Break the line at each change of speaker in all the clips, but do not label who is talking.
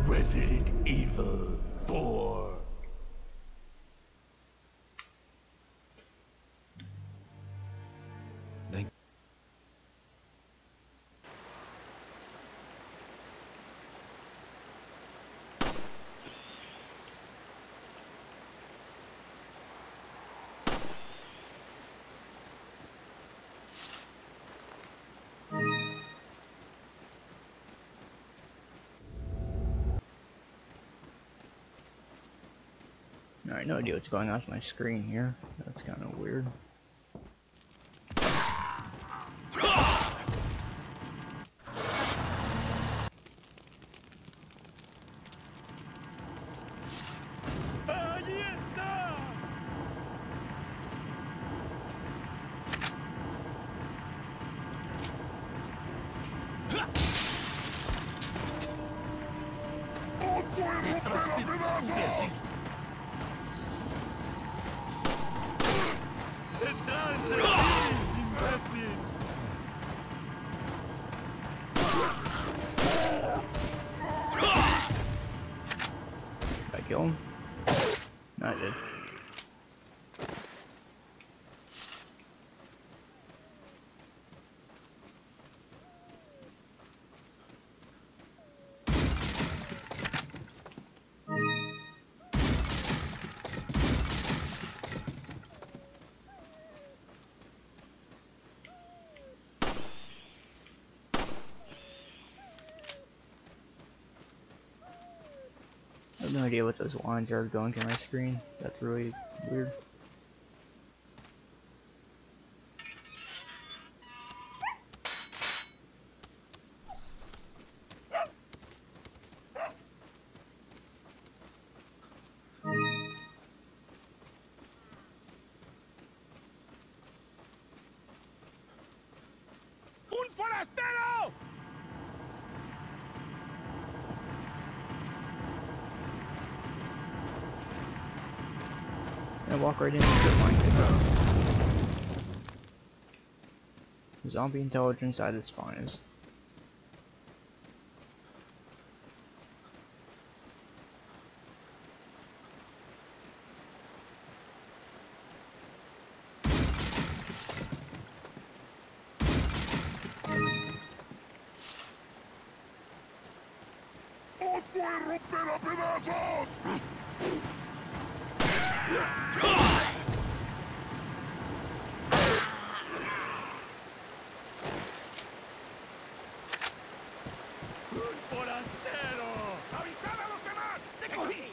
Resident Evil 4.
Alright, no idea what's going on with my screen here. That's kind of weird. Did I kill him? No, I did. I have no idea what those lines are going to my screen. That's really weird.
¡Un forastero!
I walk right into the line. Zombie intelligence at its finest.
¡Os voy a romper a pedazos! ¡Un forastero! ¡Avisad a los demás! ¡Te cogí!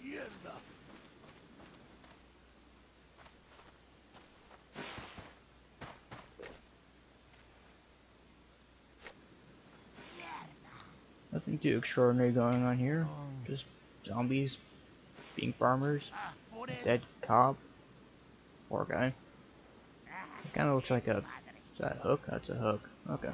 ¡Mierda!
Nothing too extraordinary going on here. Just zombies being farmers. Dead cop. Poor guy. It kind of looks like a... Is that a hook? That's a hook. Okay.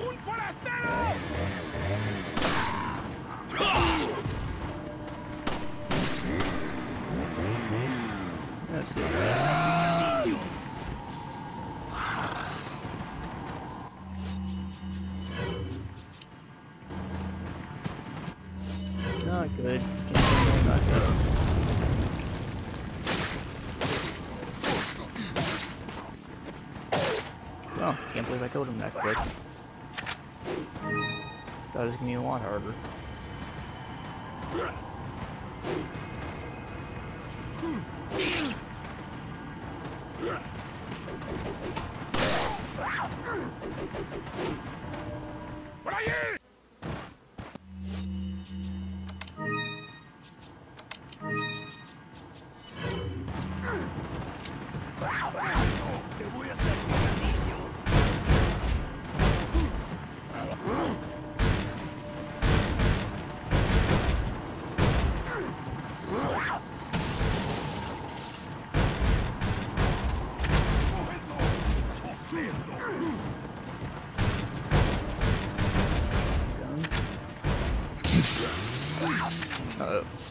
¡Un forastero!
That's it. Not good. Not good. Oh, can't believe I killed him that quick. Thought it was gonna be a lot harder.
¡Por allí! Te voy a hacer picadillo.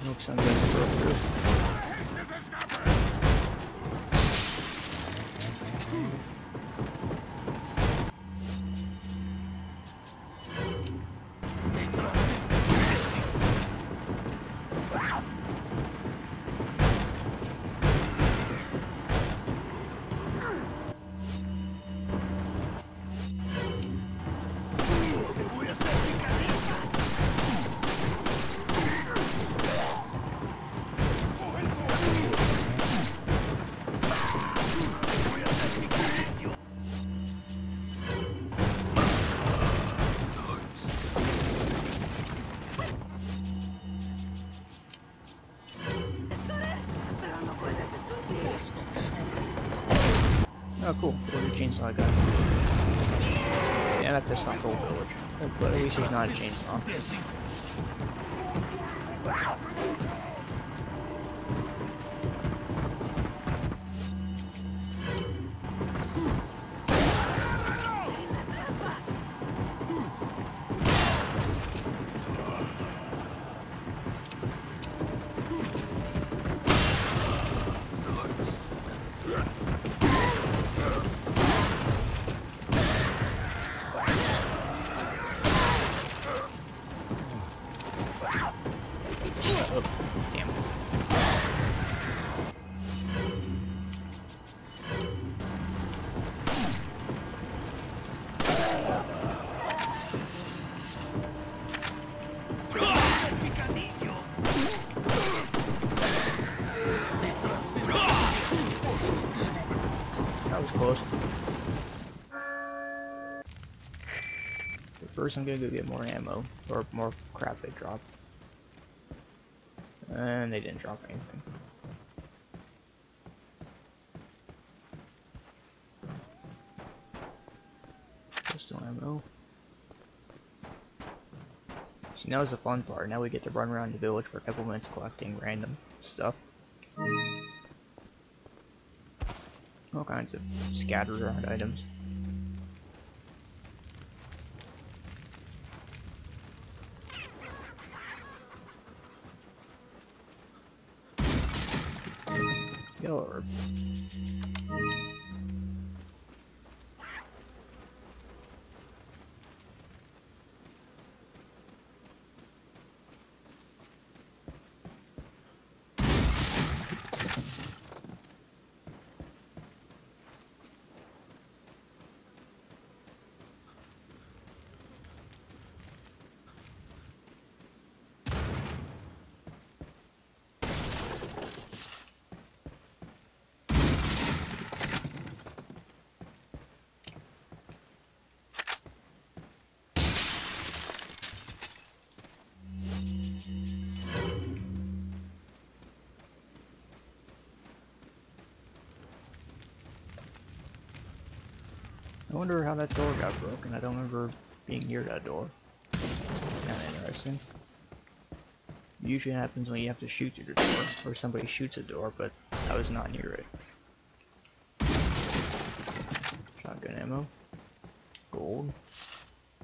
Looks like that's broke through.
Te voy a hacer picadillo. Te voy a hacer picadillo.
Oh, cool. What a chainsaw I got. Yeah, that pissed off the whole village. But at least he's not a chainsaw. Oh, damn.
Te voy a hacer picadillo.
That was close. But first I'm gonna go get more ammo, or more crap they dropped. And they didn't drop anything. Pistol ammo. See, now is the fun part. Now we get to run around the village for a couple minutes collecting random stuff. All kinds of scattered around items. Yellow herb. I wonder how that door got broken. I don't remember being near that door. Kinda interesting. Usually happens when you have to shoot through the door, or somebody shoots a door, but I was not near it. Shotgun ammo. Gold.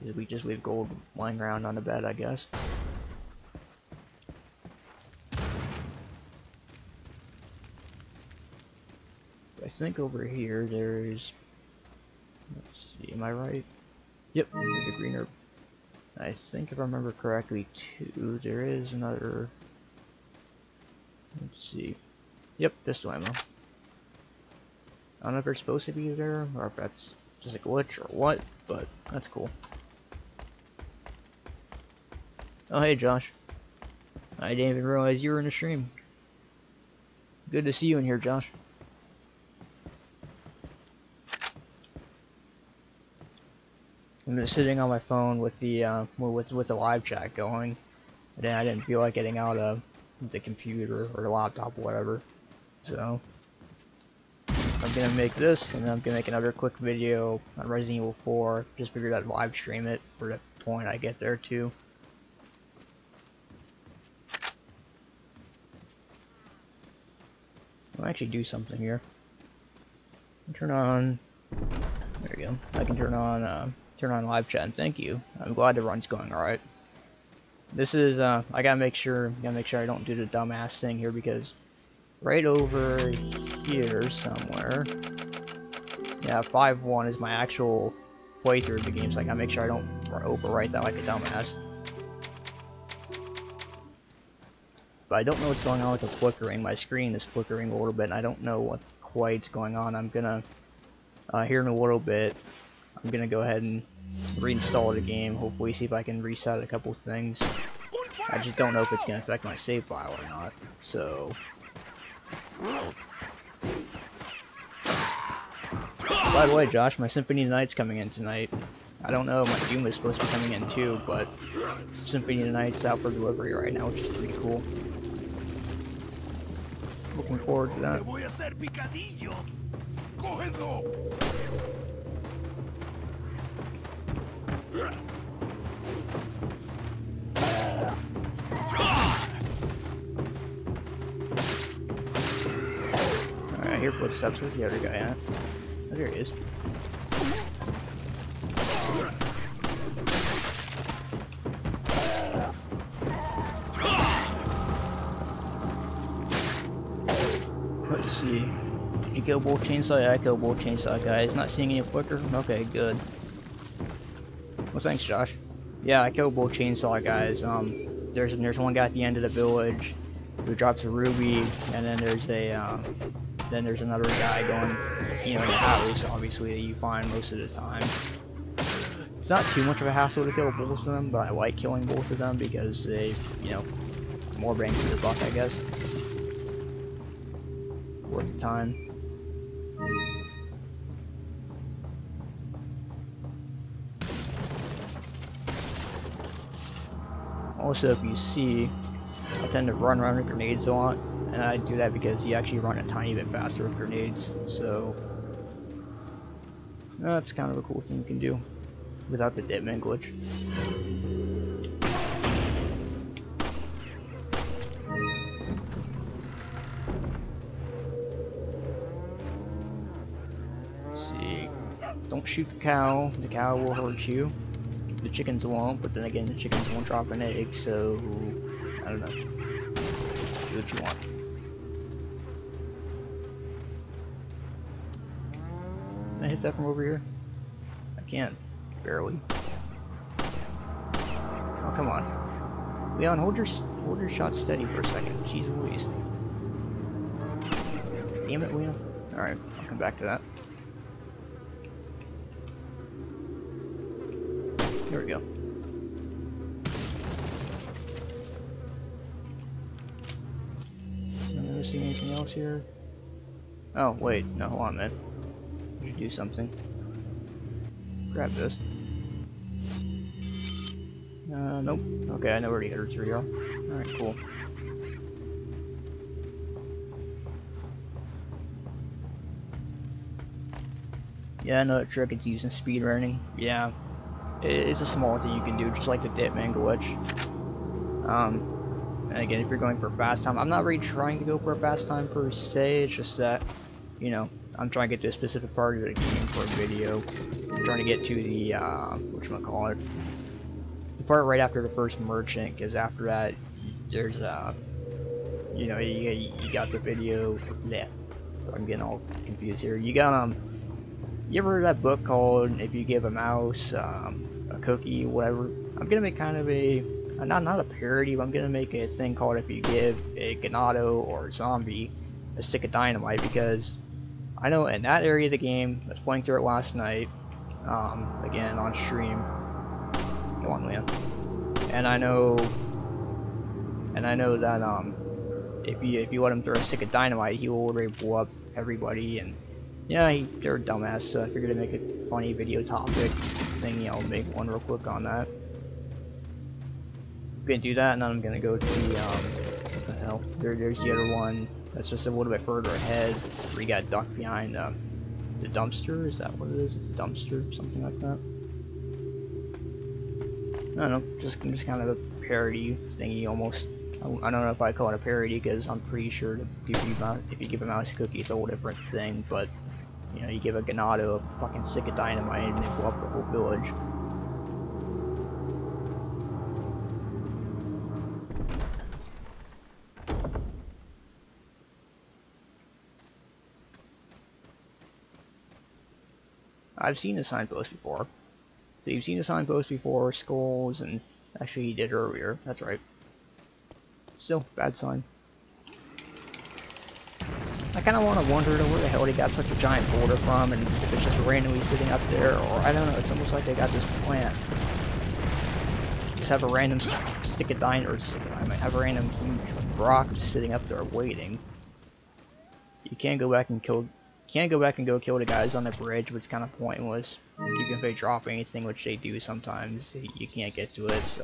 Did we just leave gold lying around on the bed, I guess? I think over here there's... Let's see, am I right? Yep, there's a green herb. I think if I remember correctly too, there is another... Let's see. Yep, pistol ammo. I don't know if it's supposed to be there, or if that's just a glitch or what, but that's cool. Oh hey Josh. I didn't even realize you were in the stream. Good to see you in here, Josh. I'm just sitting on my phone with the with the live chat going, and then I didn't feel like getting out of the computer or the laptop or whatever. So I'm gonna make this, and then I'm gonna make another quick video on Resident Evil 4. Just figured I'd live stream it for the point I get there too. I'll actually do something here. Turn on. There you go. I can turn on live chat. And thank you. I'm glad the run's going all right. This is I gotta make sure I don't do the dumbass thing here, because right over here somewhere. Yeah, 5.1 is my actual playthrough of the game, so I gotta make sure I don't overwrite that like a dumbass. But I don't know what's going on with the flickering. My screen is flickering a little bit, and I don't know what quite's going on. I'm gonna, here in a little bit, I'm gonna go ahead and reinstall the game, hopefully see if I can reset a couple things. I just don't know if it's gonna affect my save file or not, so... By the way, Josh, my Symphony of the Night's coming in tonight. I don't know, my Doom is supposed to be coming in too, but Symphony of the Night's out for delivery right now, which is pretty cool. Looking forward to that. Alright, I hear footsteps. Where's the other guy at? Oh, there he is. Let's see. Did you kill both chainsaw? Yeah, I killed both chainsaw guys. Not seeing any flicker? Okay, good. Well, thanks, Josh. Yeah, I killed both chainsaw guys. There's one guy at the end of the village who drops a ruby, and then there's another guy going, you know, in the house, obviously, that you find most of the time. It's not too much of a hassle to kill both of them, but I like killing both of them because they, you know, more bang for the buck, I guess. Worth the time. Also, if you see, I tend to run around with grenades a lot, and I do that because you actually run a tiny bit faster with grenades, so that's kind of a cool thing you can do without the Deadman glitch. Let's see. Don't shoot the cow will hurt you. The chickens won't, but then again, the chickens won't drop an egg, so I don't know. Do what you want. Can I hit that from over here? I can't. Barely. Oh, come on. Leon, hold your shot steady for a second. Jeez Louise. Damn it, Leon. Alright, I'll come back to that. Here we go. Never seen anything else here. Oh, wait. No, hold on, man. I should do something. Grab this. Nope. Okay, I know where the other three are. Alright, cool. Yeah, I know that trick it's used in speedrunning. Yeah. It's a small thing you can do, just like the Deadman glitch. And again, if you're going for a fast time, I'm not really trying to go for a fast time per se, it's just that, you know, I'm trying to get to a specific part of the game for a video. I'm trying to get to the, whatchamacallit, the part right after the first merchant, because after that, there's, you know, you got the video, yeah, I'm getting all confused here. You got, you ever heard of that book called If You Give a Mouse, a Cookie, whatever? I'm gonna make kind of a, not a parody, but I'm gonna make a thing called If You Give a Ganado or a Zombie a Stick of Dynamite, because I know in that area of the game, I was playing through it last night, again on stream. Go on, Leon. And I know And I know that if you let him throw a stick of dynamite, he will already blow up everybody. And yeah, they're a dumbass. So I figured to make a funny video topic thing. I'll make one real quick on that. I'm gonna do that, and then I'm gonna go to the what the hell? There's the other one that's just a little bit further ahead, where you got ducked behind the dumpster. Is that what it is? It's a dumpster, something like that. I don't know, just kind of a parody thingy almost. I don't know if I call it a parody because I'm pretty sure that if you give a mouse a cookie, it's a whole different thing. But you know, you give a Ganado a fucking stick of dynamite and they blow up the whole village. I've seen the signpost before. So you've seen the signpost before, skulls, and actually you did earlier, that's right. Still, bad sign. I kinda wanna wonder where the hell they got such a giant boulder from, and if it's just randomly sitting up there, or I don't know, it's almost like they got this plant. Just have a random stick of dynamite, have a random huge rock just sitting up there waiting. You can't go back and go kill the guys on the bridge, which is kind of pointless. Even if they drop anything, which they do sometimes, you can't get to it, so...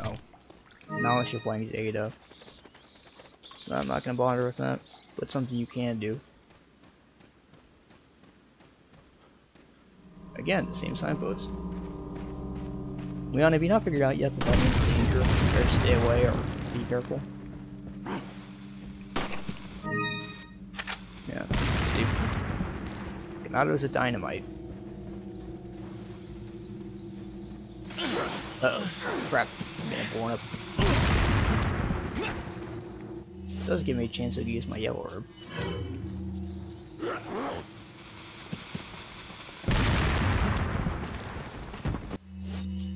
Not unless you're playing Zeta. So I'm not gonna bother with that, but something you can do. Again, the same signpost. Leon, have you not figured out yet that that means danger, or stay away, or be careful? Yeah, see? Ganado's a dynamite. Uh-oh, crap, I'm getting blown up. It does give me a chance to use my yellow herb.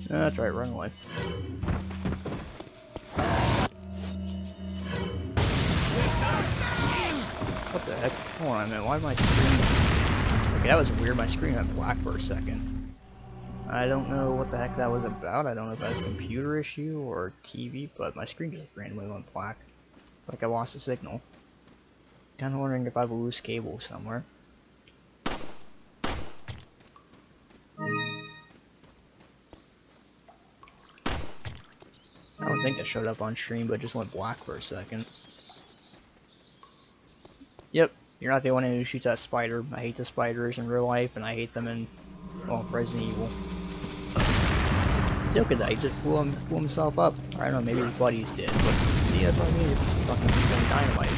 No, that's right, run away. What the heck? Hold on a minute, why am I screen? Okay, that was weird, my screen went black for a second. I don't know what the heck that was about. I don't know if that's a computer issue or TV, but my screen just randomly went black. Like I lost a signal. Kinda wondering if I have a loose cable somewhere. I don't think that showed up on stream, but it just went black for a second. Yep, you're not the one who shoots that spider. I hate the spiders in real life, and I hate them in, well, Resident Evil. See, look at that, he just blew himself up. Or, I don't know, maybe his buddies did, but see, that's what I mean, it's fucking throwing dynamite.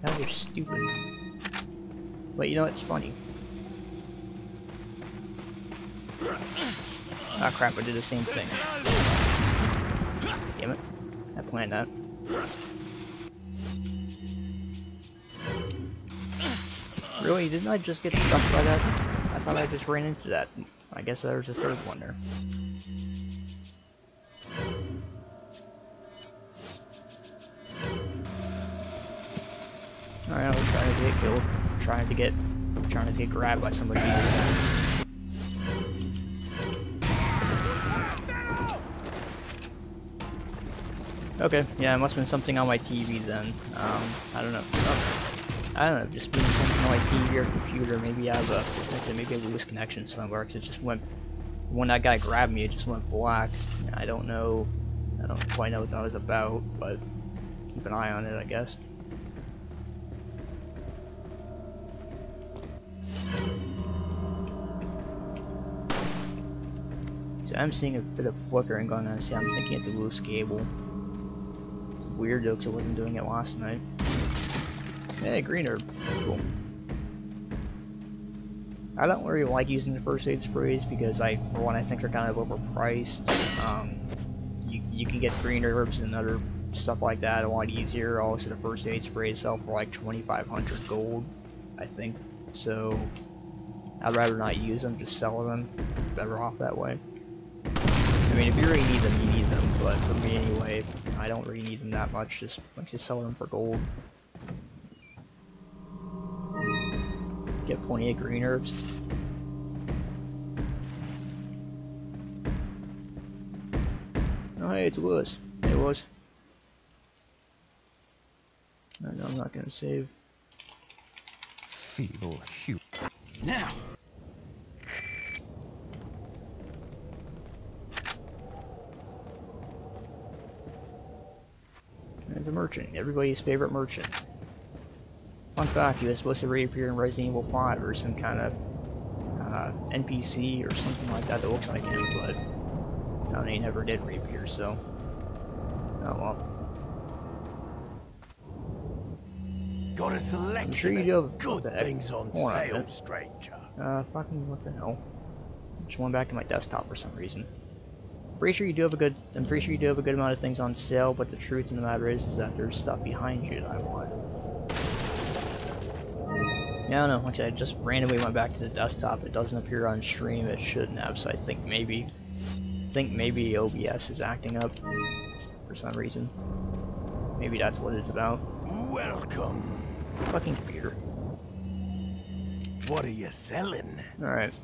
That was stupid. But you know, it's funny. Ah crap, I did the same thing. Damn it. I planned that. Really? Didn't I just get stuck by that? I thought I just ran into that. I guess there was a third one there. Alright, I was trying to get killed. Trying to get grabbed by somebody. Okay, yeah, it must have been something on my TV then. I don't know. I don't know, just being something on my TV or computer. Maybe I have maybe a loose connection somewhere, because it just went, when that guy grabbed me, it just went black. I don't know, I don't quite know what that was about, but keep an eye on it, I guess. So I'm seeing a bit of flickering going on. See, I'm thinking it's a loose cable. It's weird though, because I wasn't doing it last night. Hey, green herb. Cool. I don't really like using the first aid sprays because for one, I think they're kind of overpriced. You can get green herbs and other stuff like that a lot easier. Also, the first aid sprays sell for like 2,500 gold, I think. So I'd rather not use them, just sell them. Better off that way. I mean, if you really need them, you need them. But for me anyway, I don't really need them that much. Just like to sell them for gold. Get plenty of green herbs. Oh hey, it's Lewis. Hey Lewis. gonna save.
Feeble hue. Now.
There's a merchant, everybody's favorite merchant. Fun fact, he was supposed to reappear in Resident Evil 5 or some kind of NPC or something like that that looks like him, but no, he never did reappear, so oh well.
Got a selection
I'm sure you do have
good things on sale, stranger.
Fucking what the hell? Just went back to my desktop for some reason. I'm pretty sure you do have a good amount of things on sale, but the truth of the matter is that there's stuff behind you that I want. Yeah, I don't know, like I said, I just randomly went back to the desktop. It doesn't appear on stream, it shouldn't have, so I think maybe OBS is acting up for some reason. Maybe that's what it's about.
Welcome.
Fucking computer.
What are you selling?
Alright.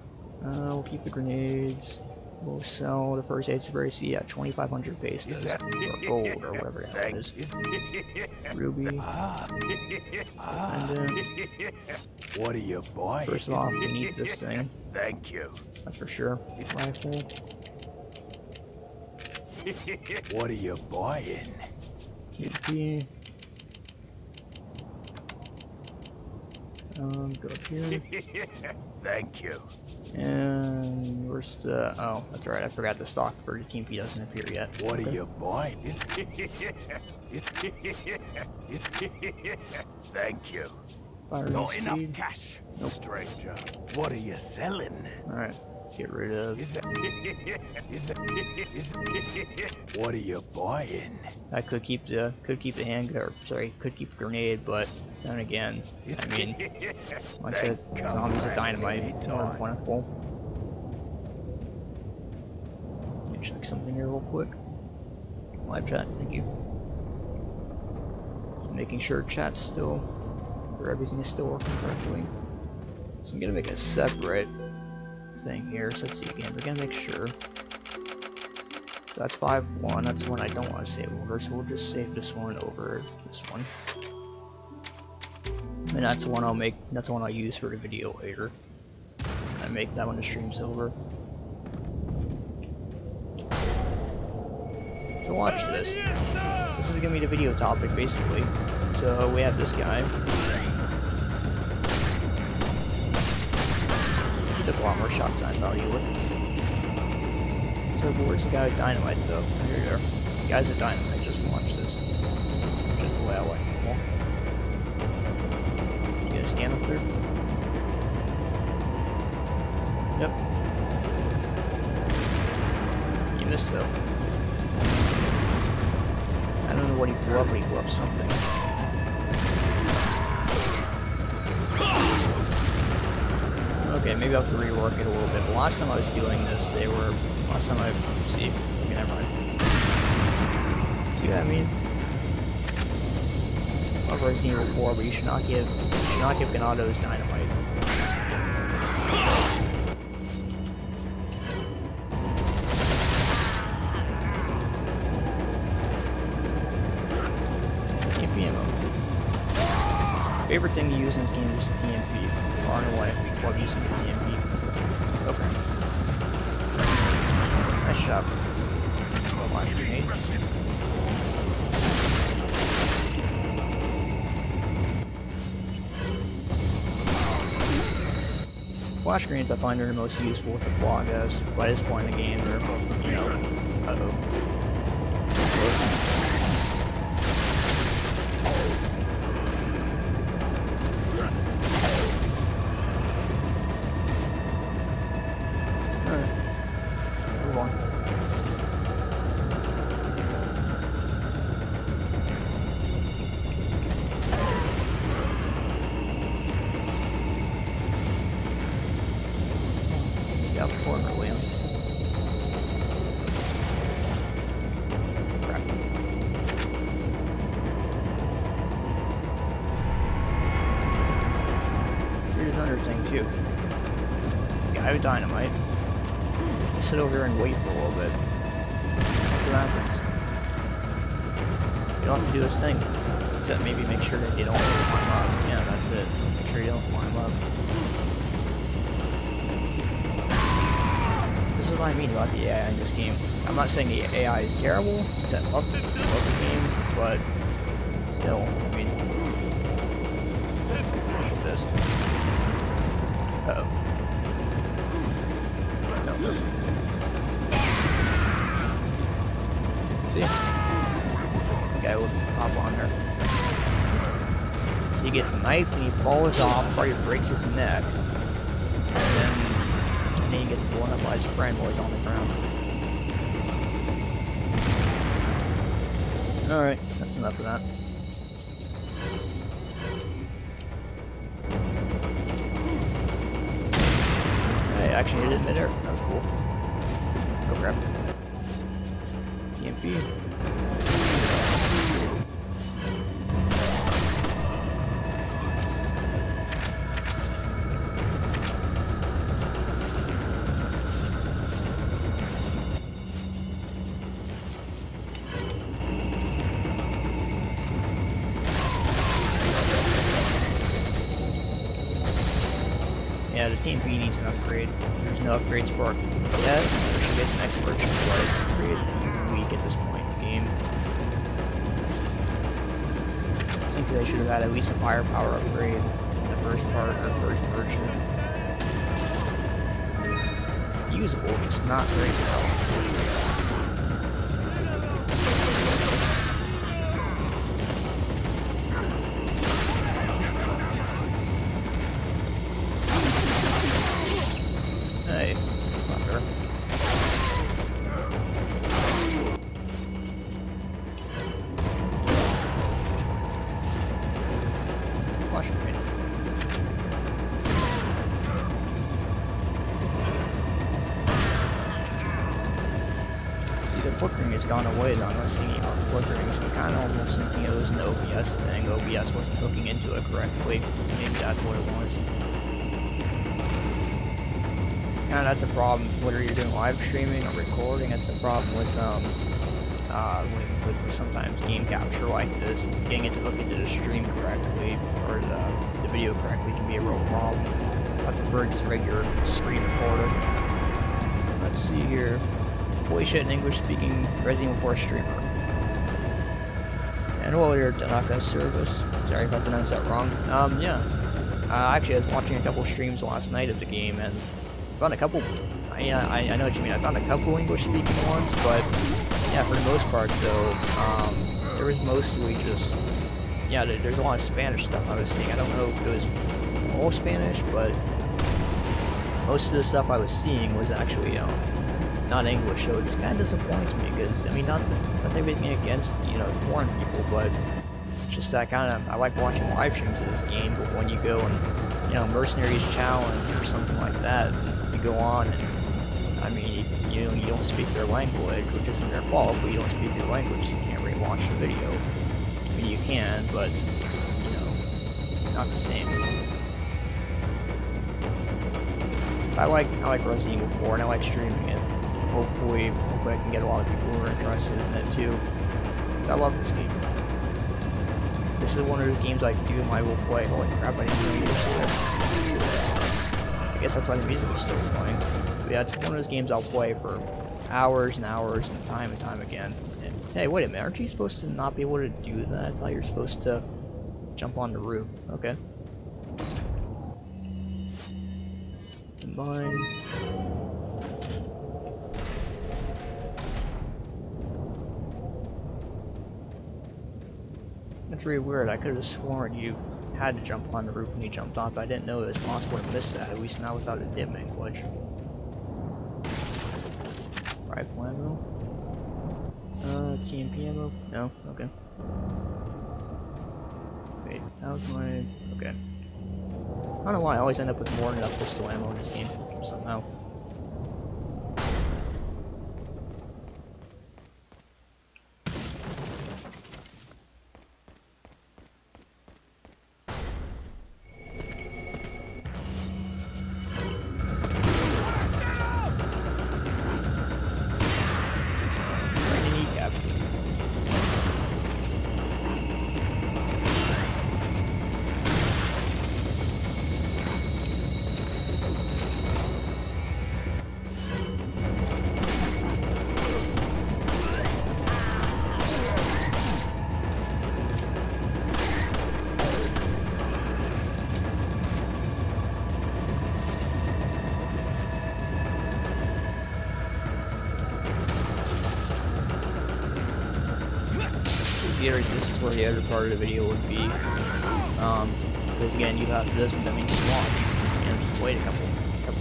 We'll keep the grenades. We'll sell the first aid spray C at 2,500 pesos. Or gold, or whatever that is. Ruby. And
what are you buying?
first of all, we need this thing.
Thank you.
That's for sure. Rifle.
What are you buying?
HP. Go up here.
Thank you.
And where's the... oh, that's right, I forgot the stock for the TMP doesn't appear yet.
What
okay.
are you buying? Thank you. Not enough cash,
nope.
Stranger. What are you selling?
Alright, get rid of...
What are you buying?
I could keep the handgun, or sorry, could keep the grenade, but then again, I mean, like I said, zombies with dynamite, more plentiful. Let me check something here real quick. Live chat, thank you. Just making sure chat's still, or everything is still working correctly. So I'm gonna make a separate thing here, so let's see again, we're gonna make sure. So that's 5-1, that's the one I don't want to save over, so we'll just save this one over this one. And that's the one I'll use for the video later. I make that when the stream's over. So watch this. This is gonna be the video topic basically. So we have this guy. He took a lot more shots than I thought he would. So where's the guy with dynamite though? Here you are. The guys with dynamite, just watch this. Just the way I like people. You gonna stand up there? Yep. You missed though. I don't know what he blew up, but he blew up something. Okay, maybe I'll have to rework it a little bit, but last time I was doing this, last time I, see, okay, never mind. See what I mean? Love Resident Evil 4, but you should not give Ganados dynamite. TMP ammo. Favorite thing to use in this game is the TMP. Far and away, we love using the TMP. Okay. Nice shot. Flash grenade. Flash grenades I find are the most useful with the flaw guys. By this point in the game, they're, you know, uh-oh. Dynamite. Sit over here and wait for a little bit. What happens? You don't have to do this thing. That's Except maybe make sure that they don't climb up. Yeah, that's it. Make sure you don't climb up. This is what I mean about the AI in this game. I'm not saying the AI is terrible, because I love the game, but still, I mean, look at this. Uh-oh. No. See? The guy will hop on her. So he gets knifed and he falls off, probably breaks his neck. And then he gets blown up by his friend while he's on the ground. Alright, that's enough of that. I actually hit it midair. That was cool. Oh crap. TMP. Yeah, the TMP needs an upgrade. There's no upgrades for it yet. We should get the next version, but it's pretty weak at this point in the game. I think they should have had at least a firepower upgrade in the first part or first version. Usable, just not very well. Hey, that's not fair. Flash grenade. See, the flickering has gone away though. I'm not seeing any more flickering, so I'm kind of almost thinking it was an OBS thing. OBS wasn't hooking into it correctly. Maybe that's what it was. And that's a problem whether you're doing live streaming or recording. That's the problem with sometimes game capture like this. Is getting it to hook into the stream correctly or the video correctly can be a real problem. I prefer just regular screen recording. Let's see here. Holy shit, an English speaking Resident Evil 4 streamer. And hello there, Tanaka Service. Sorry if I pronounced that wrong. Yeah. Actually, I was watching a couple streams last night of the game and found a couple. I know what you mean. I found a couple English-speaking ones, but yeah, for the most part, though, there was mostly just there's a lot of Spanish stuff I was seeing. I don't know if it was all Spanish, but most of the stuff I was seeing was actually not English. So it just kind of disappoints me because I mean, nothing against foreign people, but it's just that I like watching live streams of this game. But when you go and Mercenaries Challenge or something like that. Go on and I mean you don't speak their language, which isn't their fault, but you don't speak their language, so you can't really watch the video. I mean you can, but not the same. I like Resident Evil 4 and I like streaming it. Hopefully I can get a lot of people who are interested in it too. I love this game. This is one of those games I do I will play. Holy crap, I didn't know you were there. I guess that's why the music was still playing. But yeah, it's one of those games I'll play for hours and hours and time again. And hey, wait a minute, aren't you supposed to not be able to do that? I thought you were supposed to jump on the roof. Okay. Combine. That's really weird. I could have sworn you had to jump on the roof when you jumped off. I didn't know it was possible to miss that, at least not without a dimming glitch. Rifle ammo? TMP ammo? No? Okay. Wait, how's my... okay. I don't know why I always end up with more than enough pistol ammo in this game, somehow. this is where the other part of the video would be. Because again, you have this and then just watch. You know, just wait a couple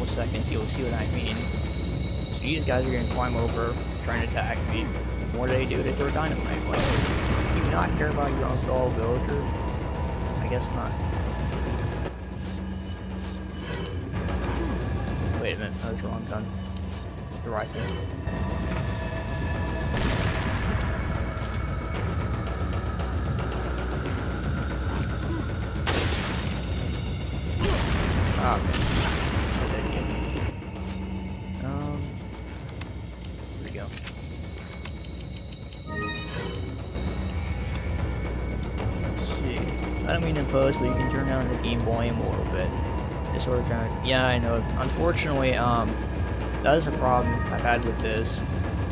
of seconds, you'll see what I mean. So these guys are gonna climb over, trying to attack me. What do? They throw dynamite. Like, do you not care about your own fellow villager? I guess not. Wait a minute, that was the wrong gun. The right thing. Ah, okay. Here we go. Let's see. I don't mean to impose, but you can turn down the game volume a little bit. Just sort of trying to, yeah, I know. Unfortunately, that is a problem I've had with this.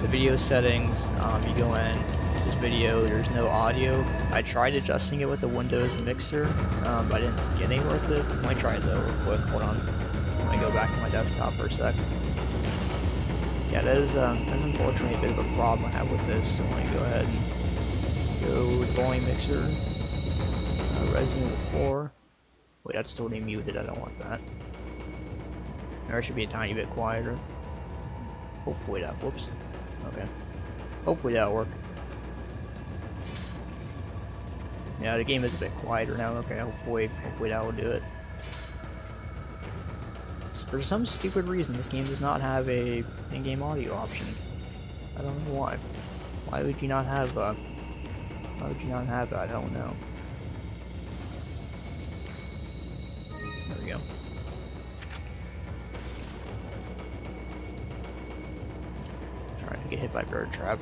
The video settings, you go in this video, there's no audio. I tried adjusting it with the Windows mixer, but I didn't get anywhere with it. Let me try it though real quick, hold on. Let me go back to my desktop for a sec. Yeah, that is unfortunately a bit of a problem I have with this, so let me go ahead and go to volume mixer, Resident Evil 4. Wait, that's still muted, I don't want that. Or it should be a tiny bit quieter. Hopefully that, whoops. Okay. Hopefully that'll work. Yeah, the game is a bit quieter now, okay, hopefully that will do it. For some stupid reason, this game does not have a in-game audio option. I don't know why. Why would you not have that? I don't know. There we go. Trying to get hit by bird trap.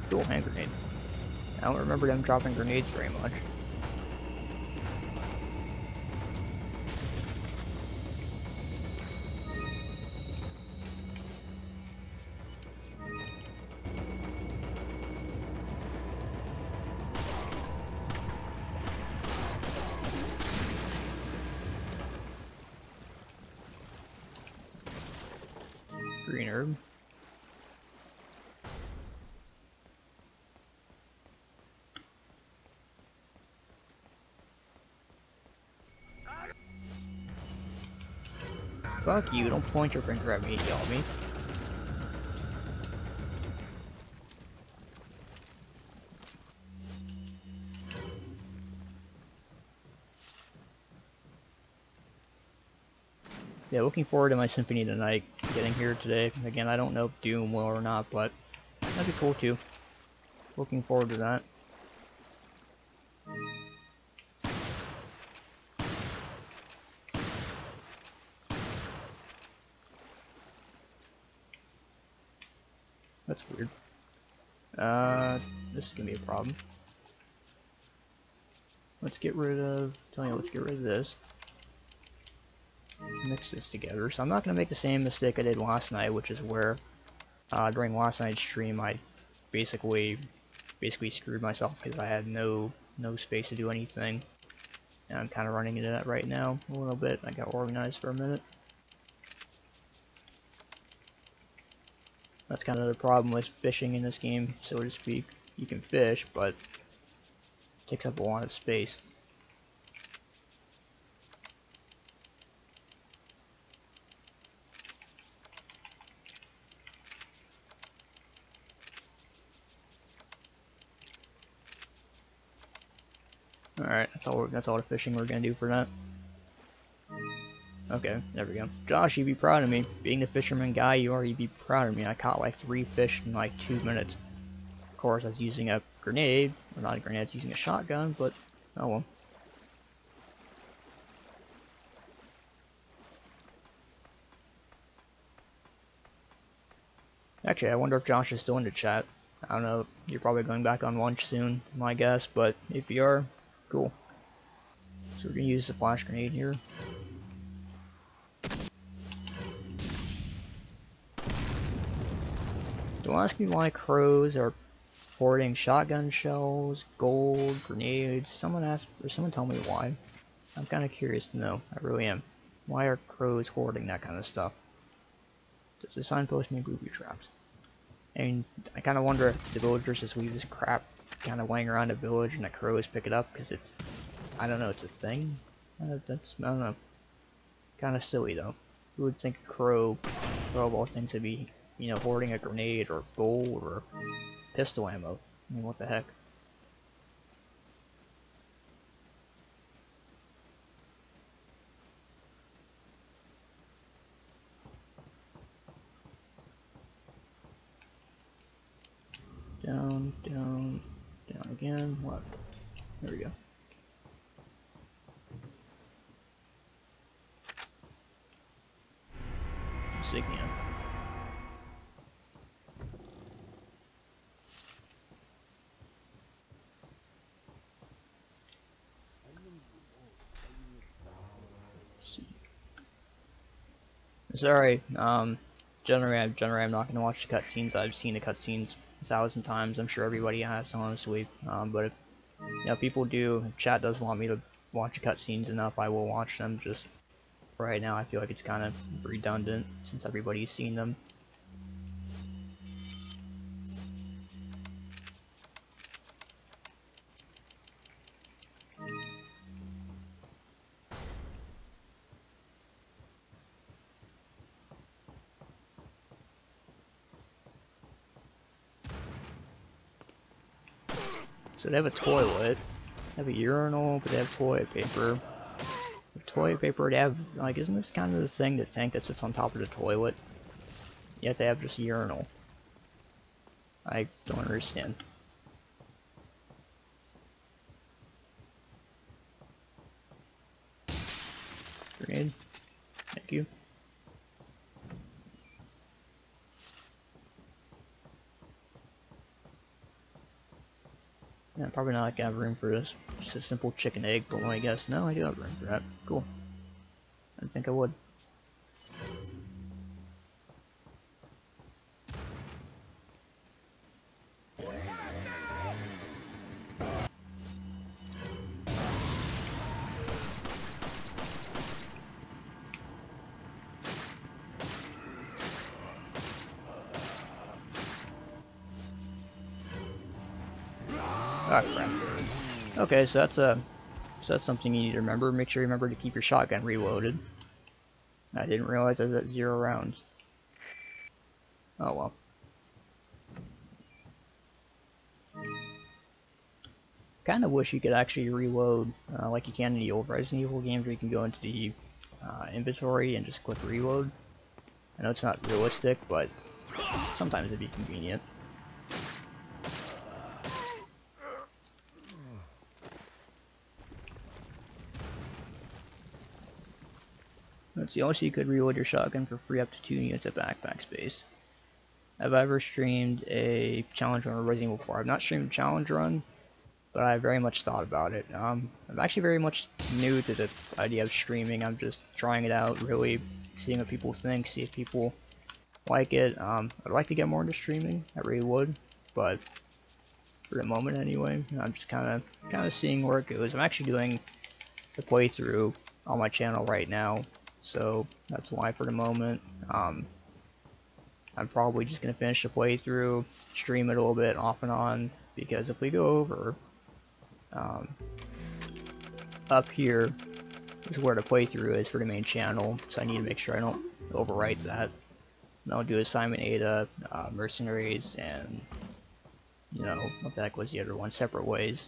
Dual hand grenade. I don't remember them dropping grenades very much. Green herb. Fuck you, don't point your finger at me, yell at me. Yeah, looking forward to my Symphony of the Night getting here today. Again, I don't know if Doom will or not, but that'd be cool too. Looking forward to that. That's weird. This is gonna be a problem. Let's get rid of this. Mix this together. So I'm not gonna make the same mistake I did last night, which is where during last night's stream I basically screwed myself because I had no space to do anything. And I'm kind of running into that right now a little bit. I got organized for a minute. That's kind of the problem with fishing in this game, so to speak. You can fish, but it takes up a lot of space. Alright, that's all the fishing we're gonna do for that. Okay, there we go. Josh, you'd be proud of me. Being the fisherman guy you are, you'd be proud of me. I caught like 3 fish in like 2 minutes. Of course, I was using a grenade. Or not a grenade, I was using a shotgun, but oh well. Actually, I wonder if Josh is still in the chat. I don't know, you're probably going back on lunch soon, my guess, but if you are, cool. So we're gonna use the flash grenade here. Don't ask me why crows are hoarding shotgun shells, gold, grenades. Someone asked, or someone told me why. I'm kind of curious to know. I really am. Why are crows hoarding that kind of stuff? Does the signpost mean booby traps? And I kind of wonder if the villagers just leave this crap kind of laying around the village and the crows pick it up because it's, I don't know, it's a thing? I don't know. Kind of silly though. Who would think a crow, of all things, would be, you know, hoarding a grenade or gold or pistol ammo? I mean, what the heck? Down, down, down again, left. There we go. Insignia. Sorry, generally I'm not gonna watch the cutscenes. I've seen the cutscenes 1,000 times. I'm sure everybody has, honestly. But if, you know, people do, if chat does want me to watch the cutscenes enough, I will watch them. Just right now, I feel like it's kind of redundant since everybody's seen them. So they have a toilet, they have a urinal, but they have toilet paper. With toilet paper, they have, like, isn't this kind of the thing, the tank that sits on top of the toilet? Yet they have just a urinal. I don't understand. Grenade. Thank you. Yeah, probably not gonna have room for this. Just a simple chicken egg, but I guess no, I do have room for that. Cool. I didn't think I would. Ah, crap. Okay, so that's something you need to remember. Make sure you remember to keep your shotgun reloaded. I didn't realize I was at 0 rounds. Oh well. Kind of wish you could actually reload like you can in the old Resident Evil games, where you can go into the inventory and just click reload. I know it's not realistic, but sometimes it'd be convenient. Let's see, also you could reload your shotgun for free up to 2 units of backpack space. Have I ever streamed a challenge run or Resident Evil 4? I've not streamed a challenge run, but I very much thought about it. I'm actually very much new to the idea of streaming. I'm just trying it out, really seeing what people think, see if people like it. I'd like to get more into streaming, I really would, but for the moment anyway, I'm just kind of seeing where it goes. I'm actually doing the playthrough on my channel right now, so that's why for the moment. I'm probably just going to finish the playthrough, stream it a little bit off and on, because if we go over, up here is where the playthrough is for the main channel, so I need to make sure I don't overwrite that. And I'll do Assignment Ada, Mercenaries, and, you know, what the heck was the other one, Separate Ways,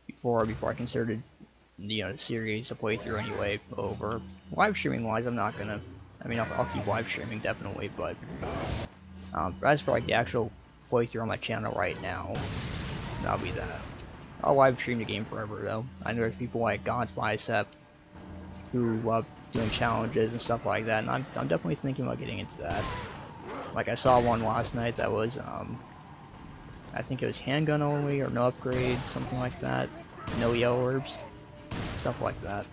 before I considered, you know, the series, the playthrough anyway, over. Live streaming wise, I'm not gonna, I mean, I'll keep live streaming definitely, but as for like the actual playthrough on my channel right now, that'll be that. I'll live stream the game forever though. I know there's people like God's Bicep who love doing challenges and stuff like that, and I'm definitely thinking about getting into that. Like I saw one last night that was, I think it was handgun only or no upgrades, something like that. No yellow herbs, stuff like that.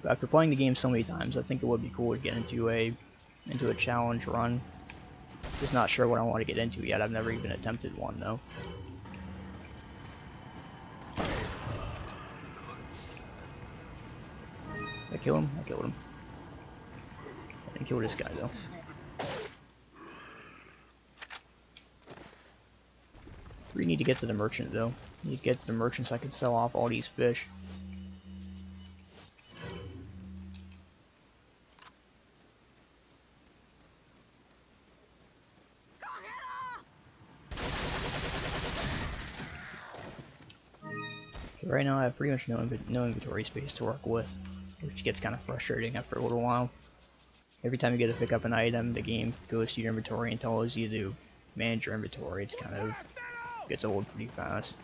But after playing the game so many times, I think it would be cool to get into a challenge run. Just not sure what I want to get into yet. I've never even attempted one though. Did I kill him? I killed him. I didn't kill this guy though. We need to get to the merchant though. We need to get to the merchant so I can sell off all these fish. Right now I have pretty much no inventory space to work with, which gets kind of frustrating after a little while. Every time you get to pick up an item, the game goes to your inventory and tells you to manage your inventory. It's kind of gets old pretty fast.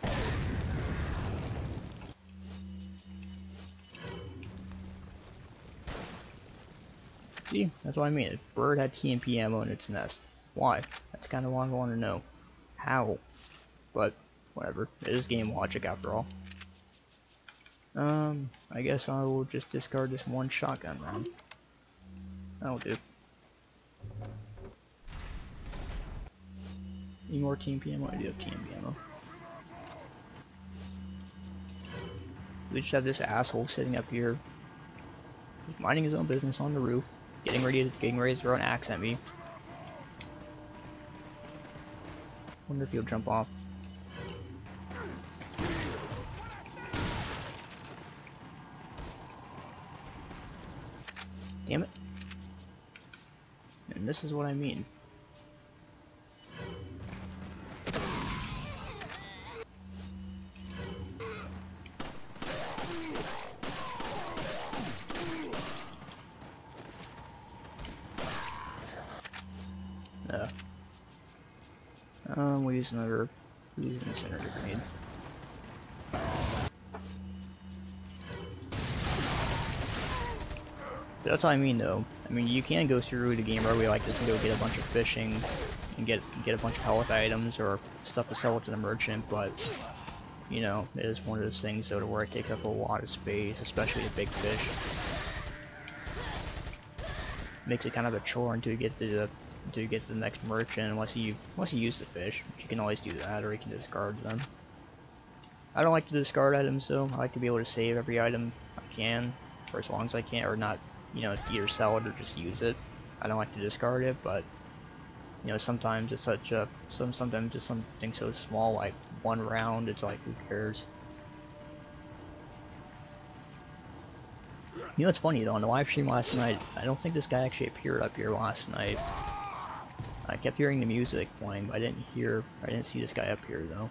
See, that's what I mean. A bird had TMP ammo in its nest. Why? That's kind of what I want to know. How? But whatever. It is game logic after all. I guess I will just discard this one shotgun round. That'll do. Need more TMP ammo? I do have TMP ammo. We just have this asshole sitting up here, minding his own business on the roof, getting ready to throw an axe at me. Wonder if he'll jump off. Damn it. And this is what I mean. We'll use another incinerator grenade. That's what I mean though. I mean, you can go through the game early like this and go get a bunch of fishing and get a bunch of health items or stuff to sell to the merchant, but you know, it is one of those things though to where it takes up a lot of space, especially the big fish. Makes it kind of a chore until you get to the next merchant, unless you use the fish, which you can always do that, or you can discard them. I don't like to discard items though. I like to be able to save every item I can for as long as I can, or not, you know, either sell it or just use it. I don't like to discard it, but you know, sometimes it's sometimes just something so small like one round, it's like, who cares? You know what's funny though, on the live stream last night, I don't think this guy actually appeared up here last night. I kept hearing the music playing, but I didn't see this guy up here though.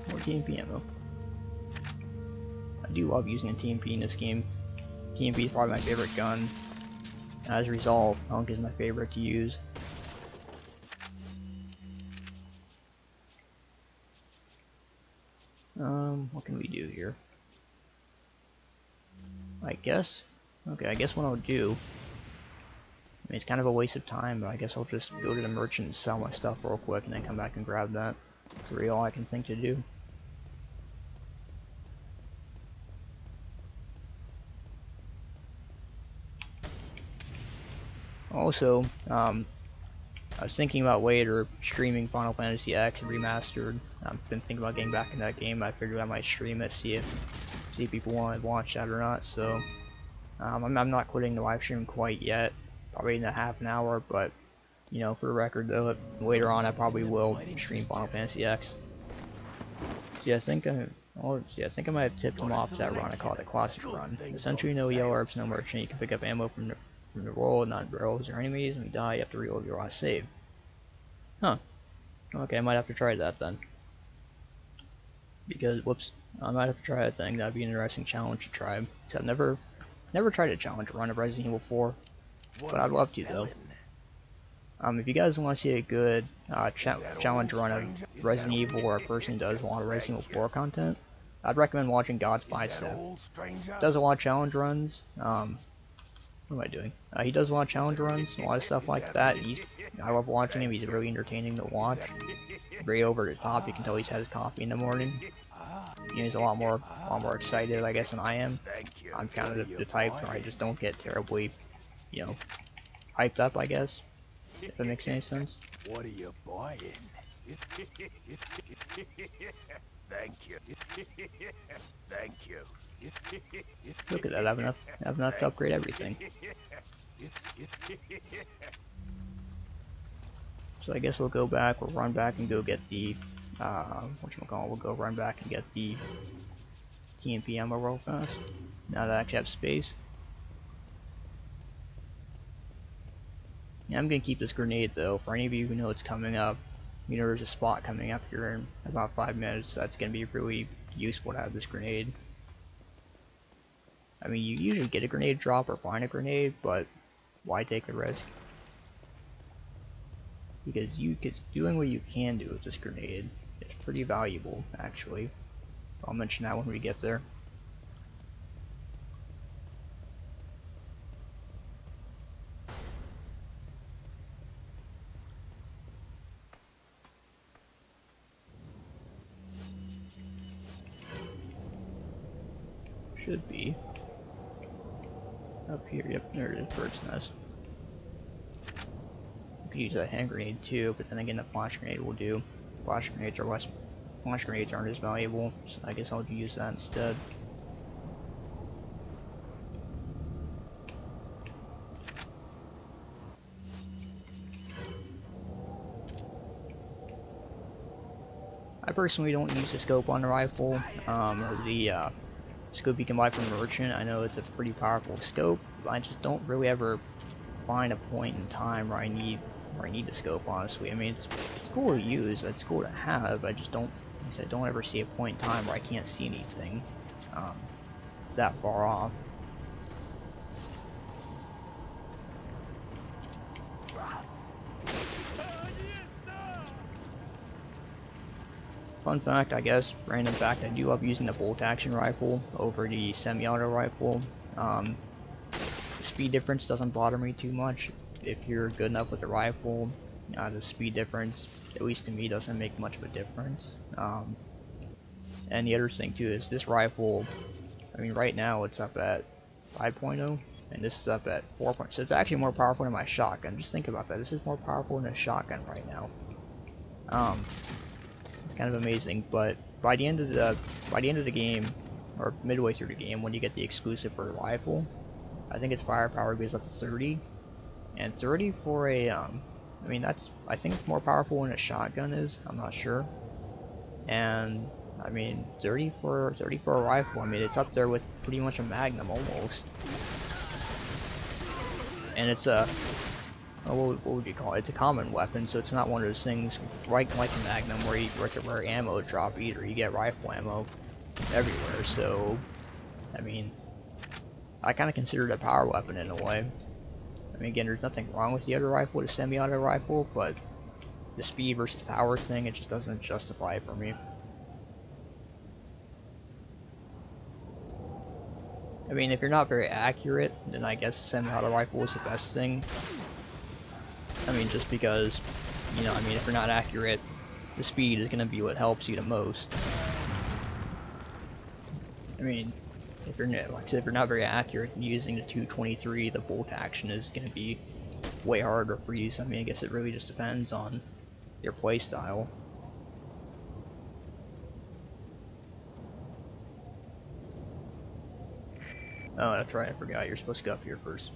More TMP ammo. I do love using a TMP in this game. TMP is probably my favorite gun. As a result, Punk is my favorite to use. What can we do here? I guess what I'll do, I mean, it's kind of a waste of time, but I guess I'll just go to the merchant and sell my stuff real quick and then come back and grab that. That's really all I can think to do. Also, I was thinking about later streaming Final Fantasy X Remastered. I've been thinking about getting back in that game. I figured I might stream it, see if people want to watch that or not. So I'm not quitting the live stream quite yet. Probably in a half an hour, but you know, for the record though, later on I probably will stream Final Fantasy X. See, I think I might have tipped him off to that run. I call it a classic run. Essentially, no yellow herbs, no merchant. You can pick up ammo from the roll, not barrels or enemies. When you die, you have to reload your last save. Huh. Okay, I might have to try that then. Because, whoops, I might have to try that thing. That'd be an interesting challenge to try. Because I've never tried a challenge run of Resident Evil 4, but I'd love to though. If you guys want to see a good challenge run of Resident Evil, or a person who does a lot of Resident Evil 4 content, I'd recommend watching God's Bicep. Does a lot of challenge runs. What am I doing? He does a lot of challenge runs, a lot of stuff like that. I love watching him. He's really entertaining to watch. Very over the top. You can tell he's had his coffee in the morning. You know, he's a lot more excited, I guess, than I am. I'm kind of the type where I just don't get terribly, you know, hyped up, I guess. If that makes any sense.
What are you buying? Thank you. Thank you.
Look at that, I have enough to upgrade everything. So I guess we'll go back, we'll run back and go get the, we'll go run back and get the TMP ammo real fast. Now that I actually have space. Yeah, I'm gonna keep this grenade though, for any of you who know it's coming up. You know there's a spot coming up here in about 5 minutes, that's gonna be really useful to have this grenade. I mean, you usually get a grenade drop or find a grenade, but why take the risk? Because doing what you can do with this grenade is pretty valuable, actually. I'll mention that when we get there. Should be up here. Yep, there it is. Bird's nest. You could use a hand grenade too, but then again, the flash grenade will do. Flash grenades aren't as valuable, so I guess I'll use that instead. I personally don't use the scope on the rifle, or the scope you can buy from Merchant. I know it's a pretty powerful scope, but I just don't really ever find a point in time where I need the scope, honestly. I mean, it's cool to use, it's cool to have, I just don't, like I said, don't ever see a point in time where I can't see anything that far off. Fun fact, I guess, random fact, I do love using the bolt action rifle over the semi-auto rifle. The speed difference doesn't bother me too much. If you're good enough with the rifle, the speed difference, at least to me, doesn't make much of a difference. And the other thing too is this rifle, I mean right now it's up at 5.0 and this is up at 4.0, so it's actually more powerful than my shotgun. Just think about that, this is more powerful than a shotgun right now. It's kind of amazing, but by the end of the game, or midway through the game, when you get the exclusive for the rifle, I think its firepower goes up to 30, and 30 for a, I mean I think it's more powerful than a shotgun is, I'm not sure, and I mean 30 for a rifle, I mean it's up there with pretty much a Magnum almost, and it's a, what would you call it? It's a common weapon, so it's not one of those things like a Magnum where it's a rare ammo drop either. You get rifle ammo everywhere, so I mean, I kind of consider it a power weapon in a way. I mean, again, there's nothing wrong with the other rifle, the semi-auto rifle, but the speed versus power thing, it just doesn't justify it for me. I mean, if you're not very accurate, then I guess semi-auto rifle is the best thing. I mean, just because, you know, I mean, if you're not accurate, the speed is going to be what helps you the most. I mean, if you're not very accurate using the 223, the bolt action is going to be way harder for you. So I mean, I guess it really just depends on your playstyle. Oh, that's right, I forgot, you're supposed to go up here first.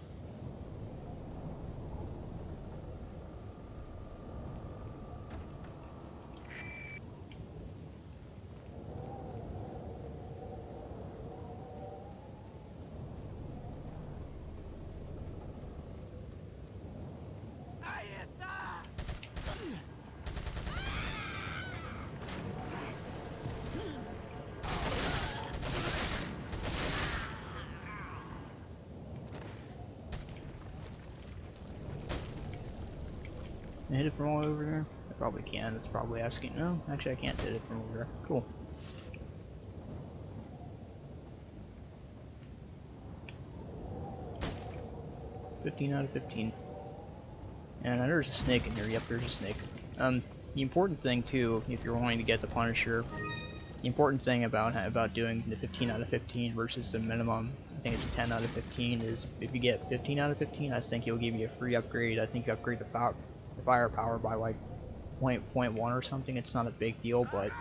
Can I hit it from all over there? I probably can. It's probably asking. No, actually I can't hit it from over there. Cool. 15 out of 15. And there's a snake in here. Yep, there's a snake. The important thing too, if you're wanting to get the Punisher, the important thing about doing the 15 out of 15 versus the minimum, I think it's 10 out of 15, is if you get 15 out of 15, I think he'll give you a free upgrade. I think you upgrade the firepower by like 0.1 or something. It's not a big deal, but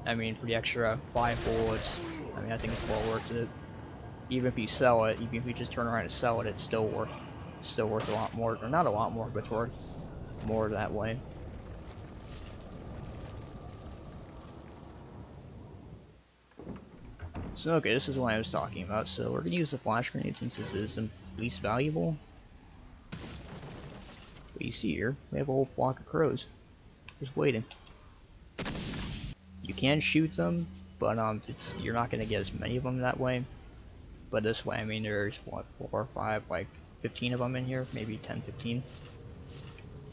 I mean, for the extra 5 bullets, I mean, I think it's well worth it. Even if you sell it, even if you just turn around and sell it, it's still worth a lot more, or not a lot more, but it's worth more that way. So okay, this is what I was talking about. So we're gonna use the flash grenade since this is the least valuable. What you see here, we have a whole flock of crows just waiting. You can shoot them, but you're not gonna get as many of them that way. But this way, I mean, there's what, 4 or 5, like 15 of them in here, maybe 10, 15.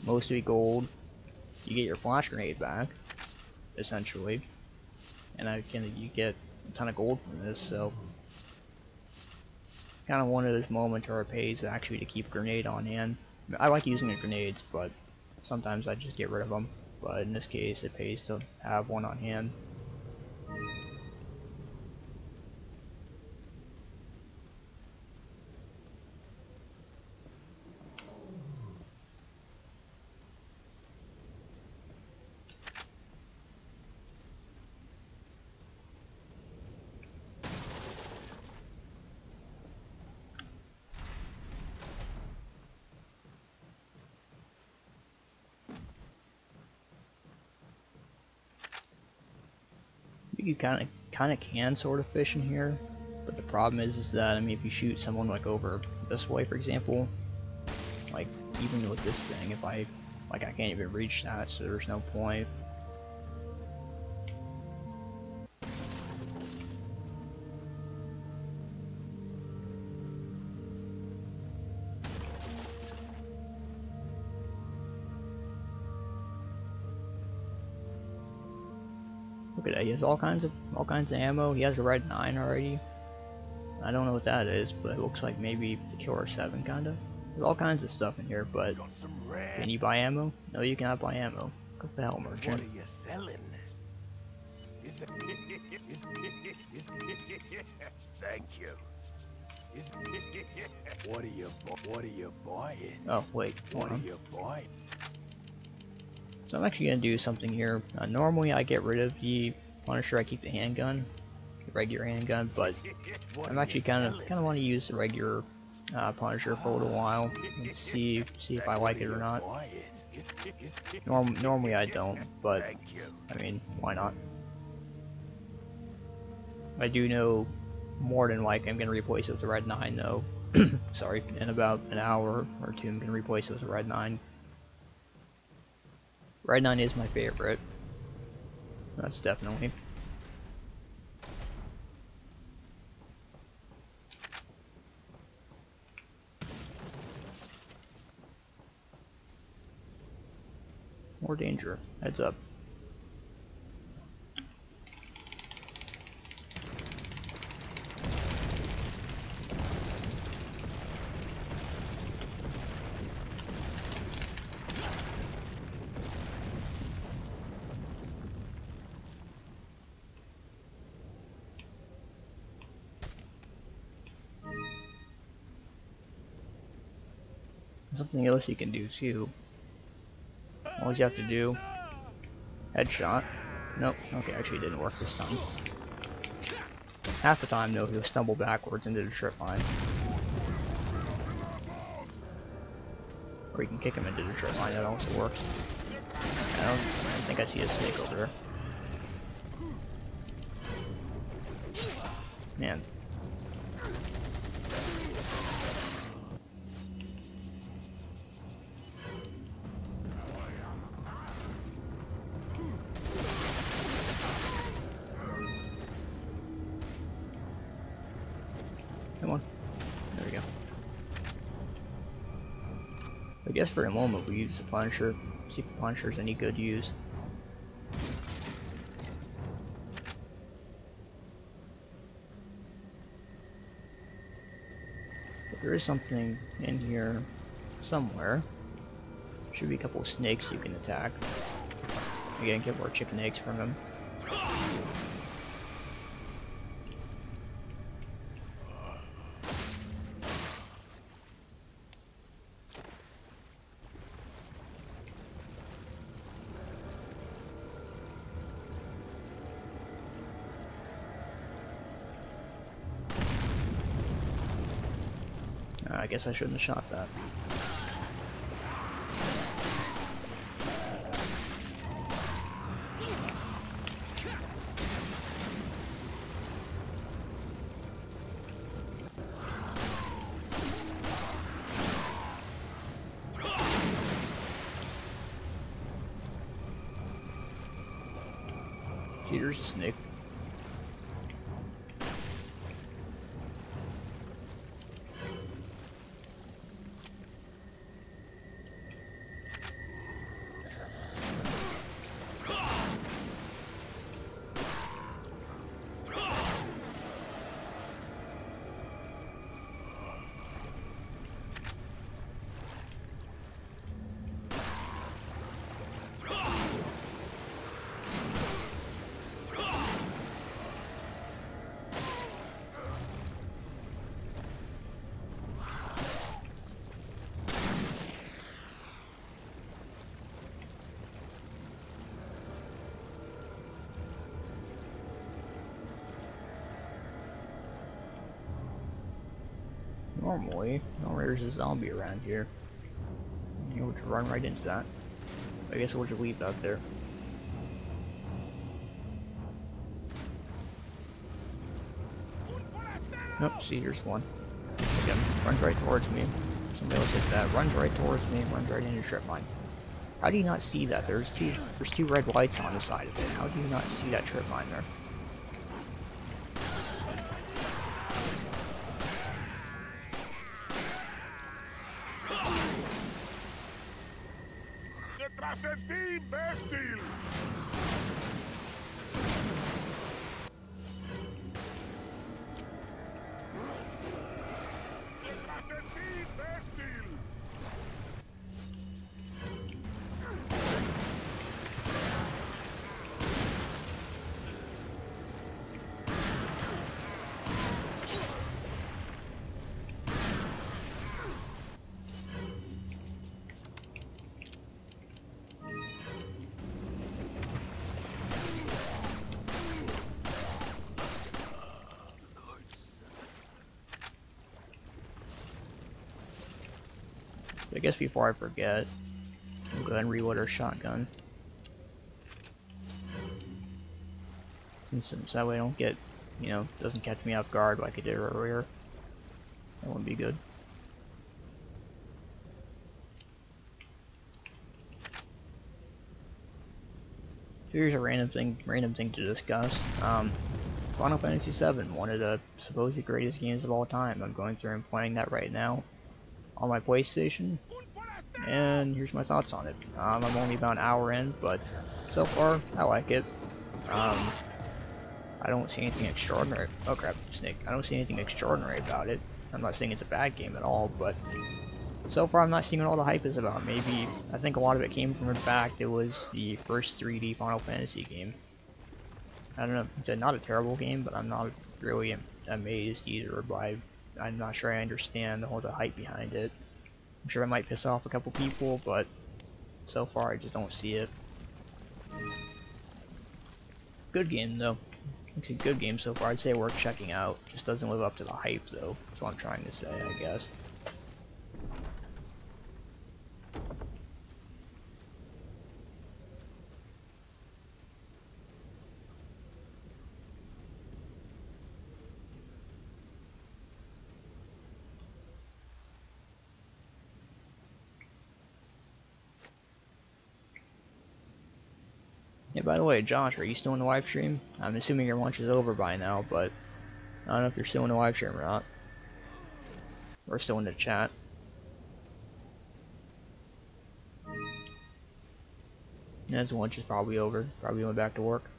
Most of it gold. You get your flash grenade back, essentially, and you get a ton of gold from this. So, kind of one of those moments where it pays actually to keep a grenade on hand. I like using the grenades, but sometimes I just get rid of them. But in this case, it pays to have one on hand. You kind of can sort of fish in here, but the problem is that, I mean, if you shoot someone like over this way, for example, like even with this thing, if I can't even reach that, so there's no point. Look at that, he has all kinds of ammo. He has a red 9 already. I don't know what that is, but it looks like maybe the Killer 7 kinda. There's all kinds of stuff in here, but can you buy ammo? No, you cannot buy ammo. Go the hell, merchant.
What are you selling? Thank you. What are you buying?
Oh wait,
What are you buying?
So I'm actually gonna do something here. Normally I get rid of the Punisher. I keep the handgun, the regular handgun, but I'm actually kind of want to use the regular Punisher for a little while and see if I like it or not. Normally I don't, but I mean, why not? I do know more than like I'm gonna replace it with the red 9 though. Sorry, in about an hour or two I'm gonna replace it with the red 9. Red 9 is my favorite. That's definitely. More danger. Heads up. Something else you can do too. All you have to do, headshot. Nope, okay, actually it didn't work this time. Half the time though, he'll stumble backwards into the trip line. Or you can kick him into the trip line, that also works. I don't think I see a snake over there. Man. Come on. There we go. I guess for a moment we use the Punisher. See if the Punisher's any good use. There is something in here somewhere. Should be a couple of snakes you can attack. Again, get more chicken eggs from them. I guess I shouldn't have shot that. See, there's a snake. Normally there's a zombie around here. You would run right into that. I guess we'll just leave that there. Nope, see, here's one. Again, runs right towards me. Somebody else like that. Runs right towards me, runs right into trip mine. How do you not see that? There's two red lights on the side of it. How do you not see that trip mine there?
¡Detrás de ti, imbécil! ¡Detrás de ti, imbécil!
I guess before I forget, we'll go ahead and reload our shotgun. Since that way I don't get, doesn't catch me off guard like I did earlier. That wouldn't be good. Here's a random thing to discuss. Final Fantasy VII, one of the supposedly greatest games of all time. I'm going through and playing that right now on my PlayStation, and here's my thoughts on it. I'm only about an hour in, but so far I like it. I don't see anything extraordinary. Oh crap, snake! I don't see anything extraordinary about it. I'm not saying it's a bad game at all, but so far I'm not seeing what all the hype is about. Maybe I think a lot of it came from the fact it was the first 3D Final Fantasy game. I don't know. It's not a terrible game, but I'm not really amazed either by. I'm not sure I understand all the hype behind it. I'm sure it might piss off a couple people, but so far I just don't see it. Good game though. It's a good game so far. I'd say worth checking out. Just doesn't live up to the hype though. That's what I'm trying to say, I guess. Yeah, by the way, Josh, are you still in the live stream? I'm assuming your lunch is over by now, but I don't know if you're still in the live stream or not. Or still in the chat. Yeah, his lunch is probably over. Probably went back to work.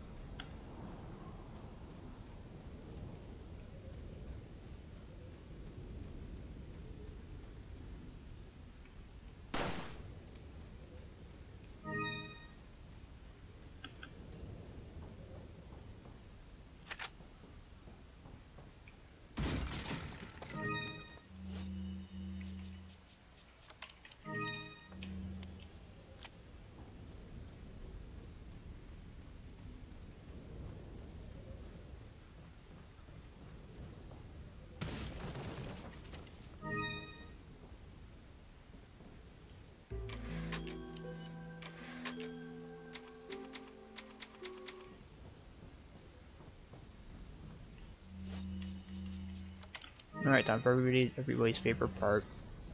Alright, time for everybody's favorite part,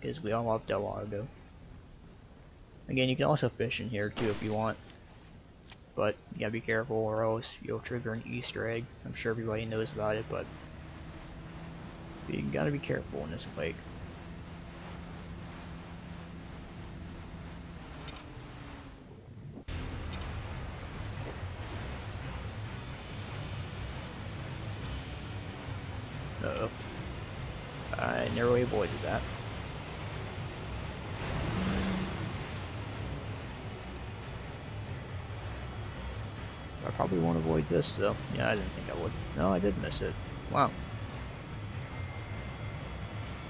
because we all love Del Lago. Again, you can also fish in here too if you want, but you gotta be careful or else you'll trigger an Easter egg. I'm sure everybody knows about it, but you gotta be careful in this lake. Uh-oh. I narrowly avoided that. I probably won't avoid this though. Yeah, I didn't think I would. No, I did miss it. Wow.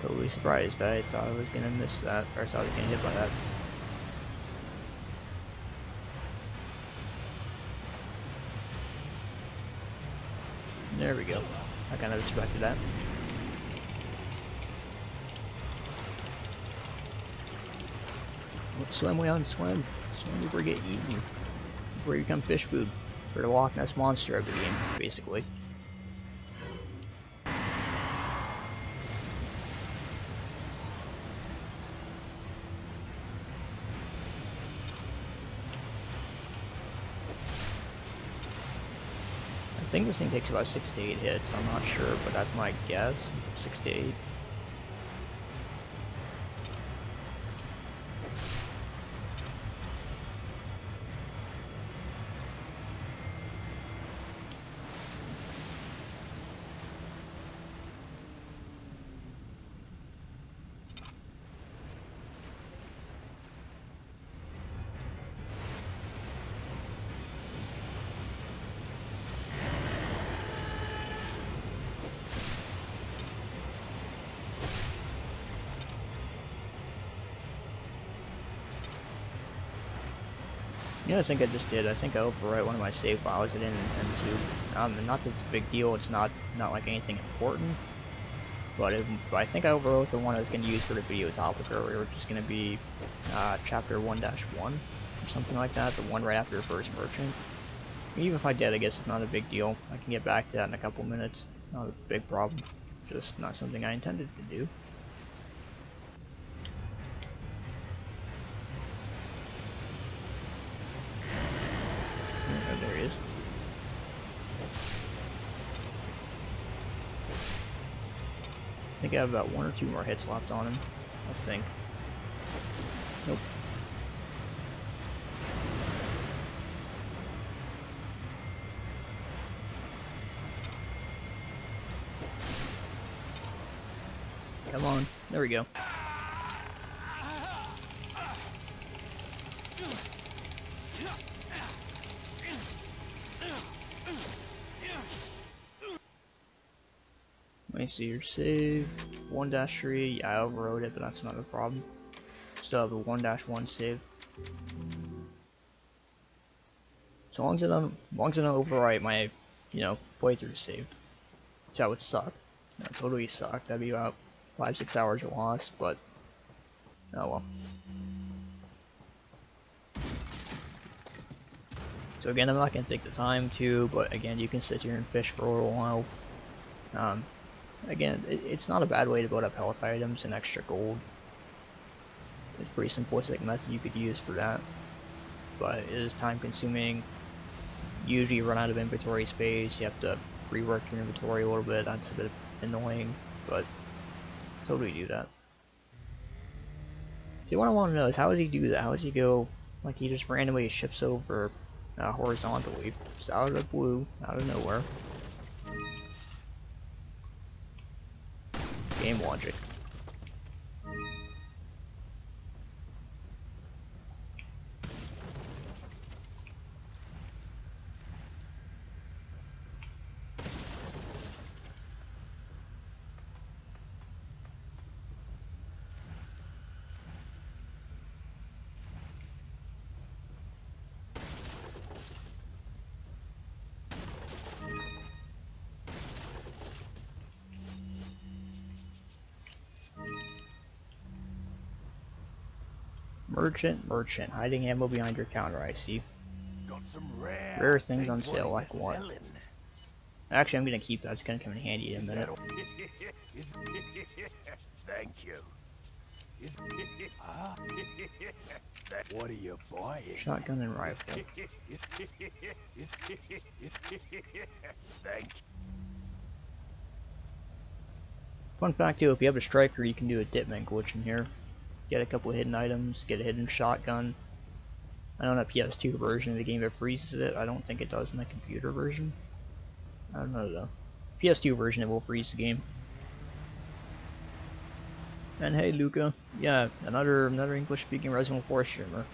Totally surprised. I thought I was gonna miss that, or I thought I was gonna hit by that. There we go. I kind of expected that. Swim, Leon, swim. Swim before you get eaten. Before you become fish food. For the Loch Ness Monster of the game, basically. I think this thing takes about 6 to 8 hits, I'm not sure, but that's my guess. 6 to 8. Yeah, I think I just did. I think I overwrote one of my save files I didn't intend to. Not that it's a big deal. It's not like anything important. But I think I overwrote the one I was going to use for the video topic earlier, which is going to be chapter 1-1 or something like that. The one right after the first merchant. Even if I did, I guess it's not a big deal. I can get back to that in a couple minutes. Not a big problem. Just not something I intended to do. There he is. I think I have about 1 or 2 more hits left on him. I think. Nope. Come on. There we go. Let me see your save. 1-3. Yeah, I overrode it, but that's not a problem. Still have a 1-1 save. So long as I don't overwrite my, playthrough save. Which that would suck. That would totally suck. That'd be about 5-6 hours of loss, but oh well. So again, I'm not gonna take the time to, but again, you can sit here and fish for a little while. Again, it's not a bad way to build up health items and extra gold. It's a pretty simplistic method you could use for that, but it is time consuming. Usually you run out of inventory space, you have to rework your inventory a little bit. That's a bit annoying, but totally do that. See, what I want to know is how does he do that? How does he go, like he just randomly shifts over horizontally, just out of the blue, out of nowhere. Game logic. Merchant, hiding ammo behind your counter, I see.
Got some
Rare things on sale, like what? Actually, I'm gonna keep that. It's gonna come in handy in a minute.
Thank you. What are you buying?
Shotgun and rifle.
Thank you.
Fun fact too, if you have a striker, you can do a Ditman glitch in here. Get a couple of hidden items, get a hidden shotgun. I know on a PS2 version of the game it freezes it. I don't think it does in the computer version. I don't know though. PS2 version it will freeze the game. And hey Luca, yeah, another English speaking Resident Evil 4 streamer.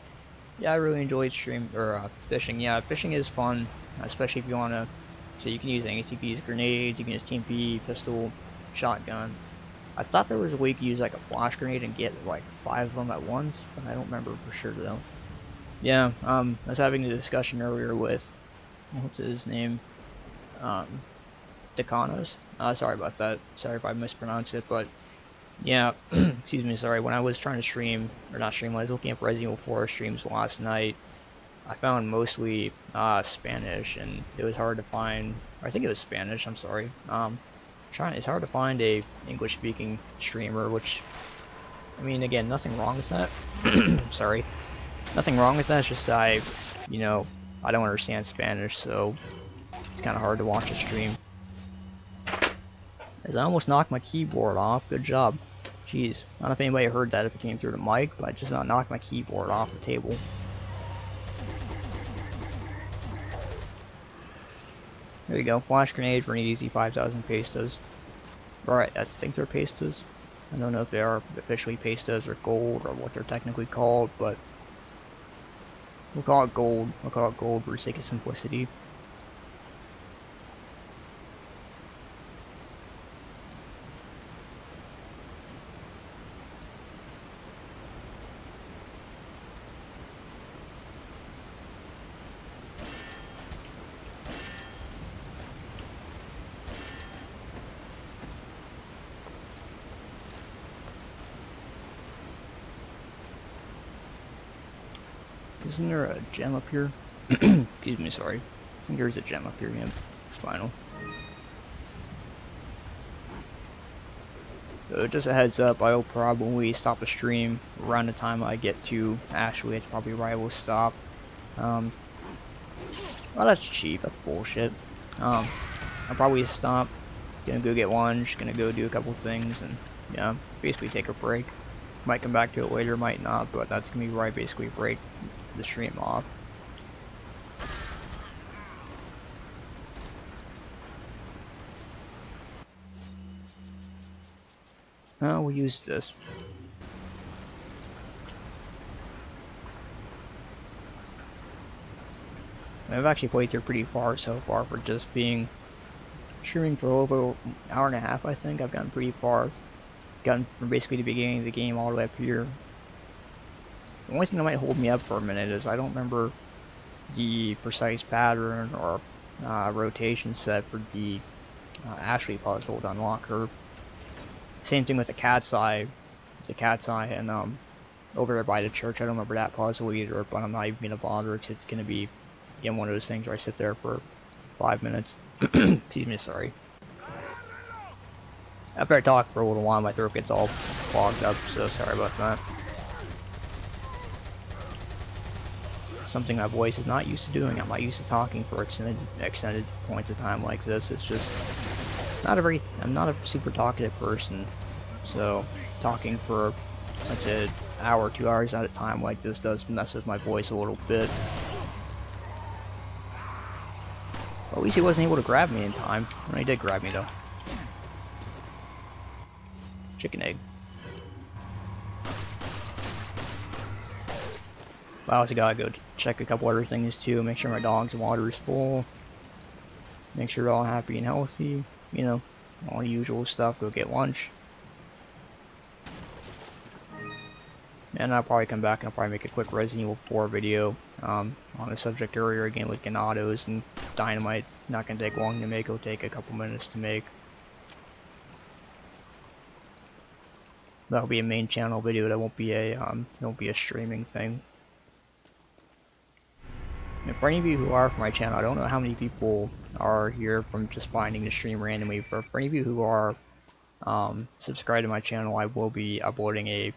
Yeah, I really enjoyed fishing. Yeah, fishing is fun, especially if you wanna. So you can use ATPs, grenades, you can use TMP, pistol, shotgun. I thought there was a way you could use like a flash grenade and get like 5 of them at once, but I don't remember for sure though. Yeah, I was having a discussion earlier with, what's his name? Decanos. Sorry about that. Sorry if I mispronounced it, but yeah, excuse me, sorry. When I was trying to stream, or not stream, when I was looking at Resident Evil 4 streams last night, I found mostly Spanish, and it was hard to find. I think it was Spanish. I'm sorry. It's hard to find a English-speaking streamer, which, I mean, again, nothing wrong with that. Sorry, nothing wrong with that. It's just I don't understand Spanish, so it's kind of hard to watch a stream. As I almost knocked my keyboard off. Good job. Jeez, I don't know if anybody heard that if it came through the mic, but I just about knocked my keyboard off the table. There you go, flash grenade for an easy 5,000 pesos. Alright, I think they're pesos. I don't know if they are officially pesos or gold or what they're technically called, but we'll call it gold. We'll call it gold for the sake of simplicity. Isn't there a gem up here? Excuse me, sorry. I think there's a gem up here, yeah. Spinal. So just a heads up, I'll probably stop the stream around the time I get to Ashley. It's probably where I will stop. Well, that's cheap. That's bullshit. I'll probably stop. Gonna go get lunch. Gonna go do a couple things, and yeah, basically take a break. Might come back to it later, might not, but that's gonna be where I basically break the stream off. We'll use this. I've actually played through pretty far so far for just being streaming for over an hour and a half. I think I've gotten pretty far. Gotten from basically the beginning of the game all the way up here. The only thing that might hold me up for a minute is I don't remember the precise pattern or rotation set for the Ashley puzzle to unlock her. Same thing with the cat's eye. And over there by the church, I don't remember that puzzle either, but I'm not even gonna bother because it's gonna be again one of those things where I sit there for 5 minutes. Excuse me, sorry. After I talk for a little while, my throat gets all clogged up, so sorry about that. Something my voice is not used to doing. I'm not used to talking for extended points of time like this. It's just I'm not a super talkative person, so talking for, let's say, an hour, 2 hours at a time like this does mess with my voice a little bit. At least he wasn't able to grab me in time. When he did grab me though. Chicken egg. I also gotta go check a couple other things too. Make sure my dog's water is full. Make sure they're all happy and healthy. You know, all the usual stuff. Go get lunch. And I'll probably come back and I'll probably make a quick Resident Evil 4 video on the subject earlier again with Ganados and Dynamite. Not gonna take long to make. It'll take a couple minutes to make. That'll be a main channel video. That won't be a streaming thing. And for any of you who are from my channel, I don't know how many people are here from just finding the stream randomly. But for any of you who are subscribed to my channel, I will be uploading a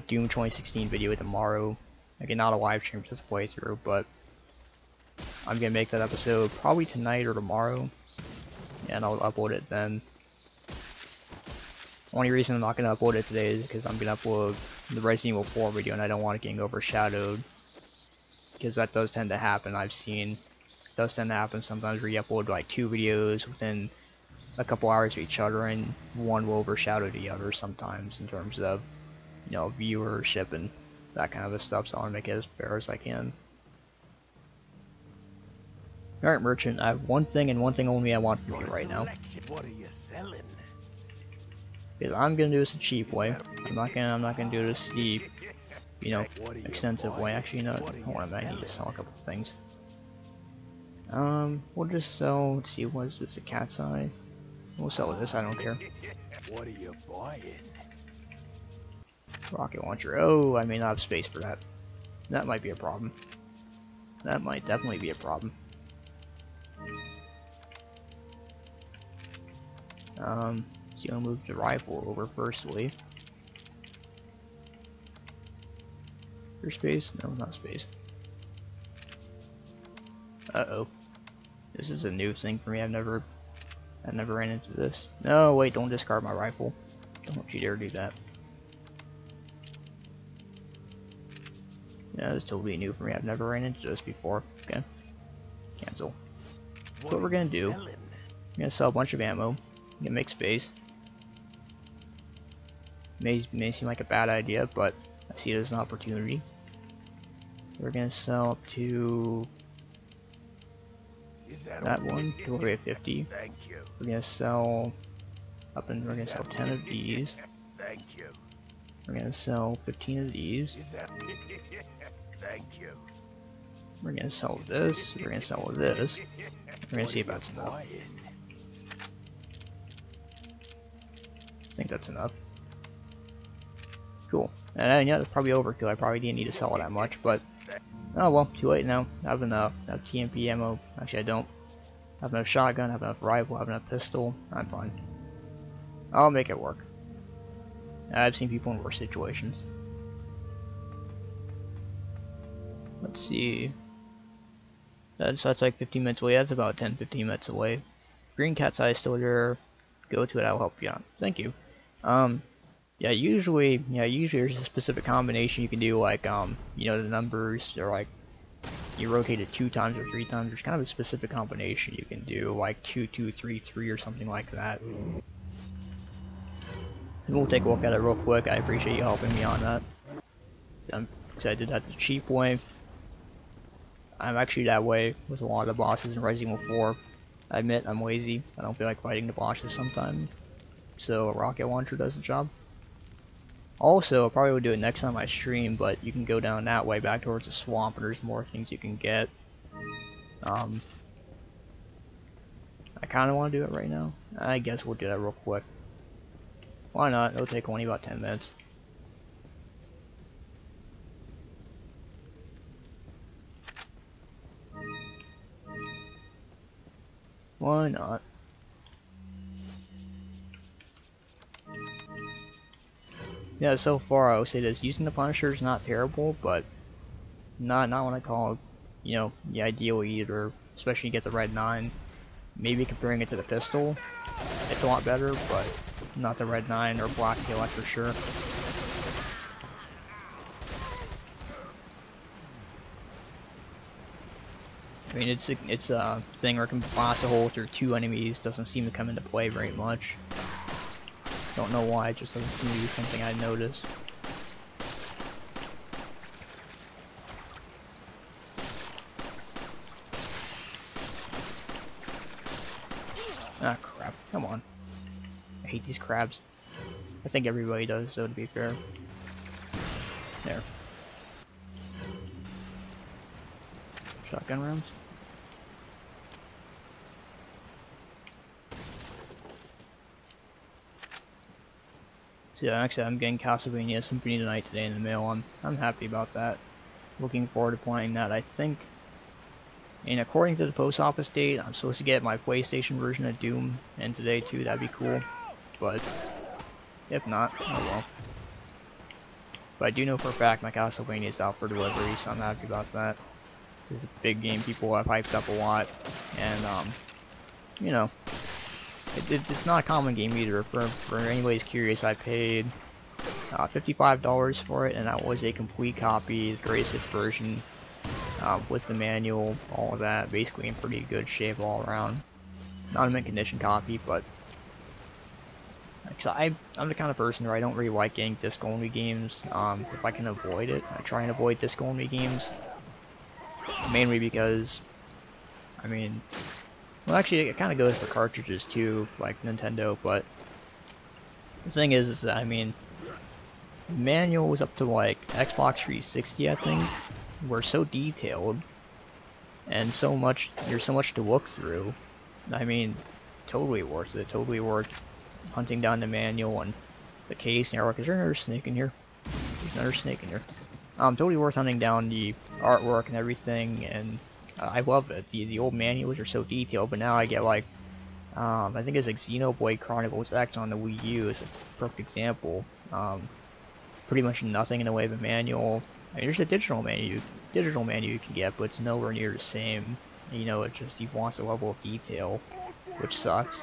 Doom 2016 video tomorrow. Again, not a live stream, just a playthrough, but I'm gonna make that episode probably tonight or tomorrow, and I'll upload it then. Only reason I'm not gonna upload it today is because I'm gonna upload the Resident Evil 4 video, and I don't want it getting overshadowed, because that does tend to happen. I've seen it does tend to happen sometimes where you upload like 2 videos within a couple hours of each other, and one will overshadow the other sometimes in terms of, you know, viewership and that kind of stuff. So I want to make it as fair as I can. Alright, merchant, I have one thing and one thing only I want from you right now.
What are you selling?
Because I'm gonna do this a cheap way. I'm not gonna do this the, you know, extensive way. Actually, no, hold on, I need to sell a couple of things. We'll just sell, let's see, what is this, a cat's eye? We'll sell this, I don't care.
What are you buying?
Rocket launcher. Oh, I may not have space for that. That might be a problem. That might definitely be a problem. So I'll move the rifle over firstly. For space? No, not space. Uh-oh. This is a new thing for me. I've never ran into this. No, wait, don't discard my rifle. Don't you dare do that. Yeah, this is totally new for me. I've never ran into this before. Okay. Cancel. So what we're gonna do, we're gonna sell a bunch of ammo. Gonna make space. May seem like a bad idea, but I see it as an opportunity. We're gonna sell up to that one, delivery of 50.
Thank you.
We're gonna sell up, and we're gonna sell 10 of these.
Thank you.
We're gonna sell 15 of these.
Thank you.
We're gonna sell this. We're gonna sell this. We're gonna see if that's enough. I think that's enough. Cool. And yeah, that's probably overkill. I probably didn't need to sell it that much, but oh well, too late now. I have enough. I have TMP ammo. Actually, I don't. I have enough shotgun. I have enough rifle. I have enough pistol. I'm fine. I'll make it work. I've seen people in worse situations. Let's see. That's like 15 minutes away. That's about 10-15 minutes away. Green cat's eye is still there. Go to it. I'll help you out. Thank you. Yeah, usually there's a specific combination you can do, like, you know, the numbers, or like, you rotate it 2 times or 3 times. There's kind of a specific combination you can do, like 2-2-3-3 or something like that. And we'll take a look at it real quick. I appreciate you helping me on that. So I did that the cheap way. I'm actually that way with a lot of the bosses in Resident Evil 4. I admit, I'm lazy. I don't feel like fighting the bosses sometimes. So a rocket launcher does the job. Also, I probably would do it next time I stream, but you can go down that way back towards the swamp, and there's more things you can get. I kind of want to do it right now. I guess we'll do that real quick. Why not? It'll take only about 10 minutes. Why not? Yeah, so far I would say this, using the Punisher is not terrible, but not what I call, you know, the ideal either, especially you get the Red 9. Maybe comparing it to the pistol, it's a lot better, but not the Red 9 or Black Tail, that's for sure. I mean, it's a thing where it can blast a hole through 2 enemies, doesn't seem to come into play very much. Don't know why, it just doesn't seem to be something I notice. Ah, crap. Come on. I hate these crabs. I think everybody does, so to be fair. There. Shotgun rounds? So yeah, actually I'm getting Castlevania Symphony of the Night today in the mail. I'm happy about that. Looking forward to playing that. I think And according to the post office date, I'm supposed to get my PlayStation version of Doom in today too. That'd be cool. But if not, oh well. But I do know for a fact my Castlevania is out for delivery, so I'm happy about that. It's a big game people have hyped up a lot, and you know, it's not a common game either. For anybody's curious, I paid $55 for it, and that was a complete copy, the greatest hits version, with the manual, all of that, basically in pretty good shape all around. Not a mint condition copy, but I'm the kind of person where I don't really like getting disc-only games. If I can avoid it, I try and avoid disc-only games. Mainly because, I mean, well, actually, it kind of goes for cartridges too, like Nintendo. But the thing is that, I mean, the manual was up to like Xbox 360, I think. Were so detailed, and there's so much to look through. I mean, totally worth it. Totally worth hunting down the manual and the case and artwork. Is there another snake in here? There's another snake in here. Totally worth hunting down the artwork and everything, and I love it. The old manuals are so detailed, but now I get like, I think it's like Xenoblade Chronicles X on the Wii U is a perfect example. Pretty much nothing in the way of a manual. I mean, there's a digital menu you can get, but it's nowhere near the same. You know, it just wants a level of detail, which sucks.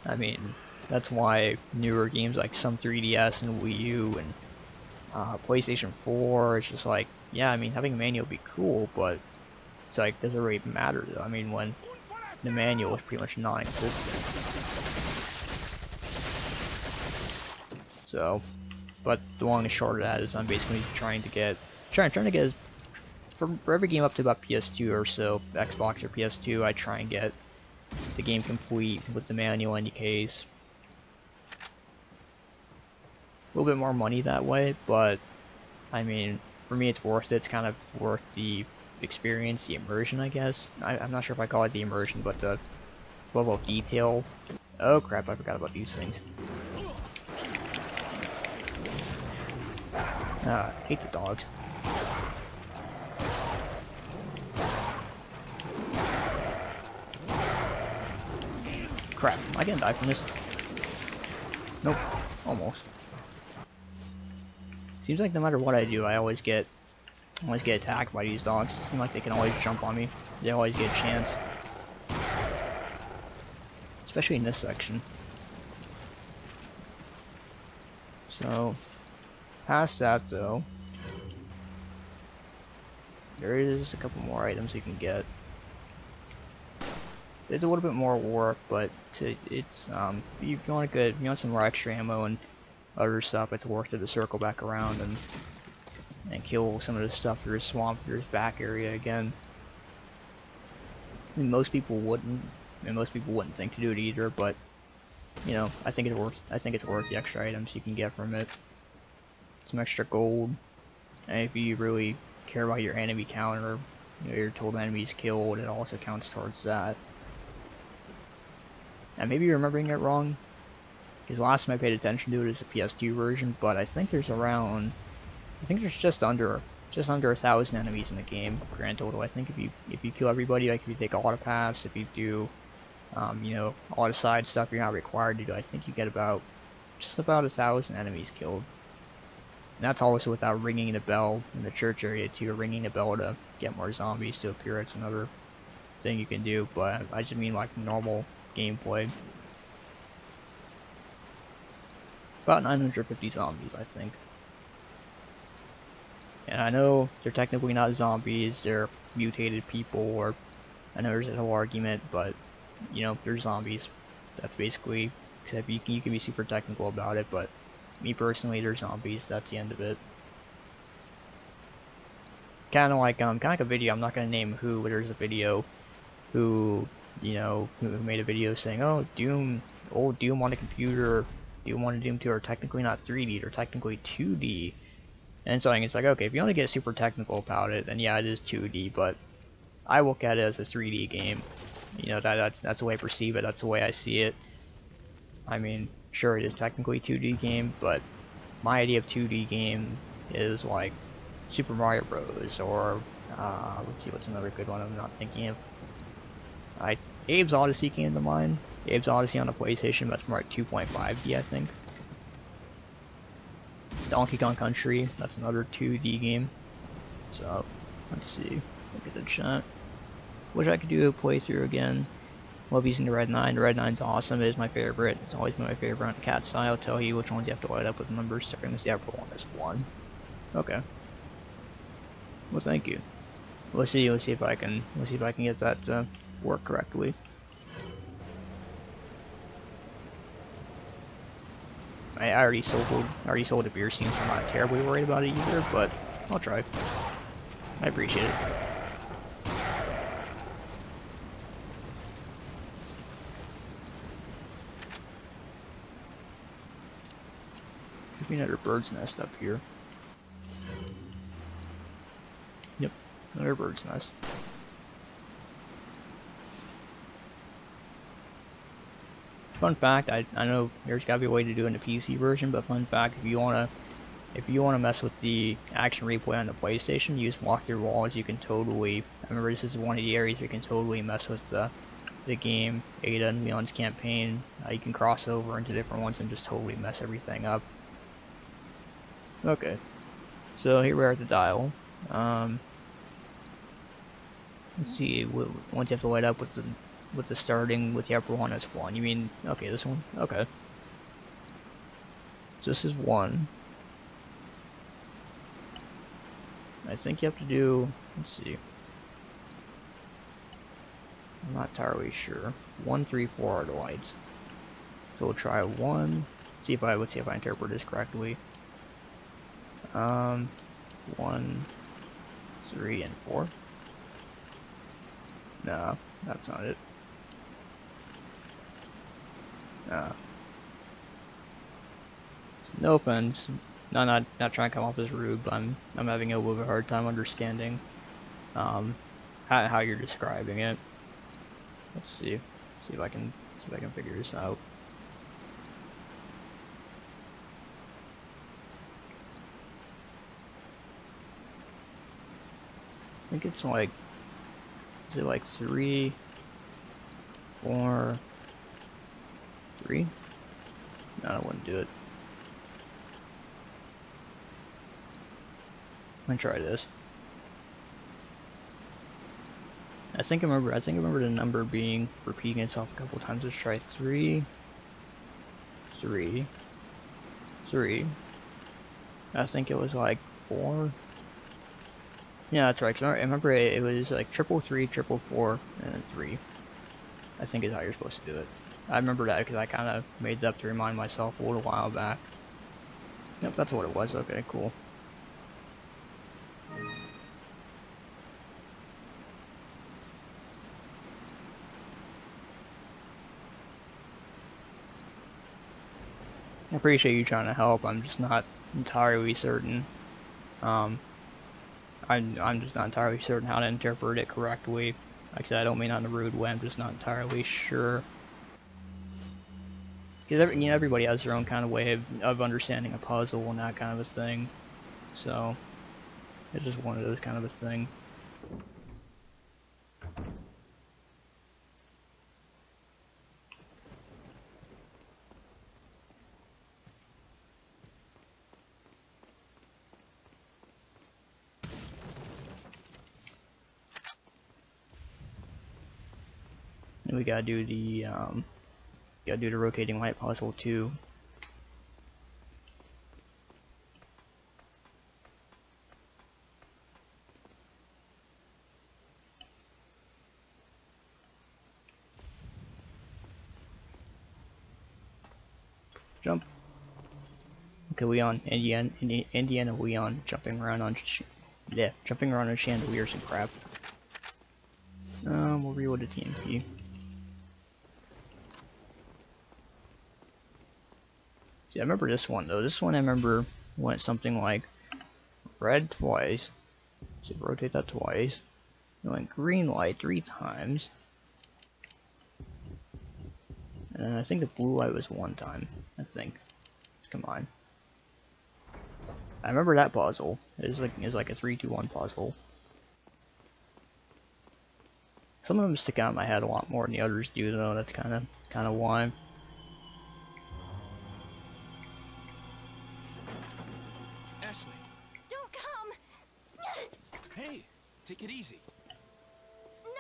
I mean, that's why newer games like some 3DS and Wii U and PlayStation 4, it's just like, yeah, I mean, having a manual would be cool, but it's like, does it really matter though? I mean, when the manual is pretty much non-existent. So, but the long and short of that is I'm basically trying to get for every game up to about PS2 or so, Xbox or PS2, I try and get the game complete with the manual in the case. A little bit more money that way, but I mean, for me it's worth it. It's kind of worth the experience, the immersion, I guess. I'm not sure if I call it the immersion, but the level of detail. Oh crap, I forgot about these things. I hate the dogs. Crap, I can't die from this. Nope, almost. Seems like no matter what I do, I always get attacked by these dogs. It seems like they can always jump on me. They always get a chance. Especially in this section. So, past that though, there is a couple more items you can get. It's a little bit more work, but it's if you want some more extra ammo and other stuff, it's worth it to circle back around and kill some of the stuff through the swamp, through his back area again. I mean, most people wouldn't think to do it either, but you know, I think it's worth the extra items you can get from it. Some extra gold, and if you really care about your enemy count, or you know, your total enemies killed, it also counts towards that. And maybe you're remembering it wrong, because last time I paid attention to it is a PS2 version, but I think there's just under 1,000 enemies in the game, grand total. I think if you kill everybody, like if you take all the paths, if you do, you know, all the side stuff you're not required to do, I think you get just about 1,000 enemies killed. And that's also without ringing the bell in the church area too, or ringing the bell to get more zombies to appear. It's another thing you can do, but I just mean like normal gameplay. About 950 zombies, I think. And I know they're technically not zombies, they're mutated people, or I know there's a whole argument, but you know, they're zombies. That's basically, except you can be super technical about it, but me personally, they're zombies. That's the end of it. Kind of like a video. I'm not gonna name who, but there's a video who made a video saying, oh, Doom on a computer, Doom 1 and Doom 2 are technically not 3D, they're technically 2D. And so it's like, okay, if you want to get super technical about it, then yeah, it is 2D, but I look at it as a 3D game. You know, that's the way I perceive it, that's the way I see it. I mean, sure, it is technically 2D game, but my idea of 2D game is like Super Mario Bros. Or Let's see, what's another good one I'm not thinking of. Abe's Odyssey came to mind. Abe's Odyssey on the PlayStation, that's more like 2.5D, I think. Donkey Kong Country, that's another 2D game. So, let's see. Look at the chat. Wish I could do a playthrough again. Love using the Red 9. The Red 9's awesome. It is my favorite. It's always been my favorite on Cat Style. Tell you which ones you have to light up with numbers, starting with the upper one is 1. Okay. Well, thank you. Let's see if I can get that to work correctly. I already sold a beer scene, so I'm not terribly worried about it either, but I'll try. I appreciate it. Could be another bird's nest up here. Yep, another bird's nest. Fun fact, I know there's gotta be a way to do it in the PC version, but fun fact, if you wanna mess with the action replay on the PlayStation, use walk through walls. You can totally. I remember this is one of the areas you can totally mess with the game, Ada and Leon's campaign. You can cross over into different ones and just totally mess everything up. Okay, so here we are at the dial. Let's see. Once you have to light up with the starting with the upper one as 1. You mean okay? This one. Okay. So this is 1. I think you have to do, let's see, I'm not entirely sure. 1, 3, 4 are the lights. So we'll try 1, let's see if I interpret this correctly. 1, 3, and 4. No, that's not it. No. No offense. No, not trying to come off as rude, but I'm having a little bit of a hard time understanding how you're describing it. Let's see if I can figure this out. I think it's like, is it like 3, 4, 3? No, I wouldn't do it. I'm gonna try this. I think I remember the number being repeating itself a couple times. Let's try 3, 3, 3. I think it was like 4. Yeah, that's right. 'Cause I remember it was like 333, 444, and then 3. I think is how you're supposed to do it. I remember that because I kind of made that to remind myself a little while back. Yep, that's what it was. Okay, cool. I appreciate you trying to help. I'm just not entirely certain. I'm just not entirely certain how to interpret it correctly. Like I said, I don't mean that in a rude way. I'm just not entirely sure. Because everybody has their own kind of way of understanding a puzzle and that kind of a thing. So it's just one of those kind of a thing. And we gotta do the rotating light puzzle too. Jump. Okay, Leon, Indiana Leon jumping around on chandeliers and crap. We'll reload the TMP. See, I remember this one though. This one I remember went something like red twice. So rotate that twice. It went green light 3 times. And I think the blue light was 1 time. I think. Let's combine. I remember that puzzle. It was like a 3-2-1 puzzle. Some of them stick out in my head a lot more than the others do, though. That's kind of why.
Ashley.
Don't come!
Hey, take it easy.
No!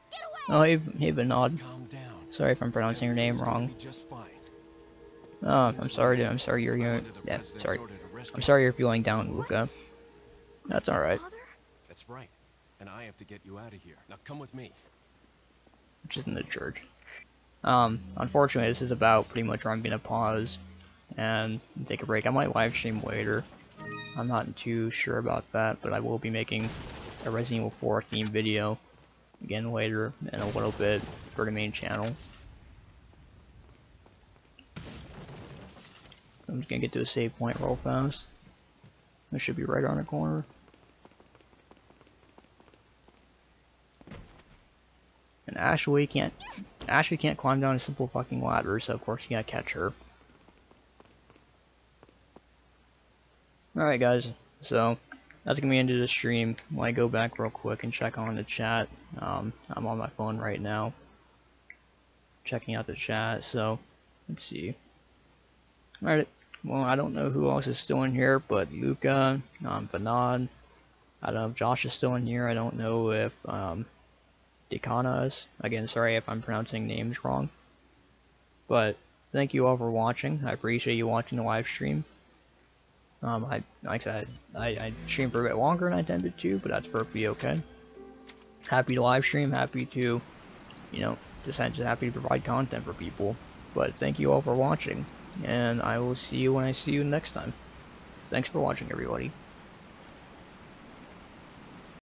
Get away!
Oh, hey Vinod.
Calm down.
Sorry if I'm pronouncing your name
Everything's gonna
wrong.
be just fine.
Oh, I'm sorry. I'm sorry you're
I'm under the
yeah.
president's
Sorry.
order to rescue
I'm sorry you're feeling down, Luca. That's all right.
Father?
That's right. And I have to get you out of here. Now come with me.
Which is in the church. Unfortunately, this is about pretty much where I'm gonna pause and take a break. I might live stream later. I'm not too sure about that, but I will be making a Resident Evil 4 themed video again later in a little bit for the main channel. I'm just gonna get to a save point real fast. It should be right around the corner. And Ashley can't climb down a simple fucking ladder, so of course you gotta catch her. Alright guys, so that's gonna be the end of the stream. When I go back real quick and check on the chat, I'm on my phone right now, checking out the chat, so let's see. Alright, well I don't know who else is still in here, but Luca, Vinod, I don't know if Josh is still in here, I don't know if Dekana is. Again, sorry if I'm pronouncing names wrong. But thank you all for watching. I appreciate you watching the live stream. Like I said, I streamed for a bit longer than I intended to, but that's perfectly okay. Happy to live stream, happy to, you know, just happy to provide content for people. But thank you all for watching, and I will see you when I see you next time. Thanks for watching, everybody.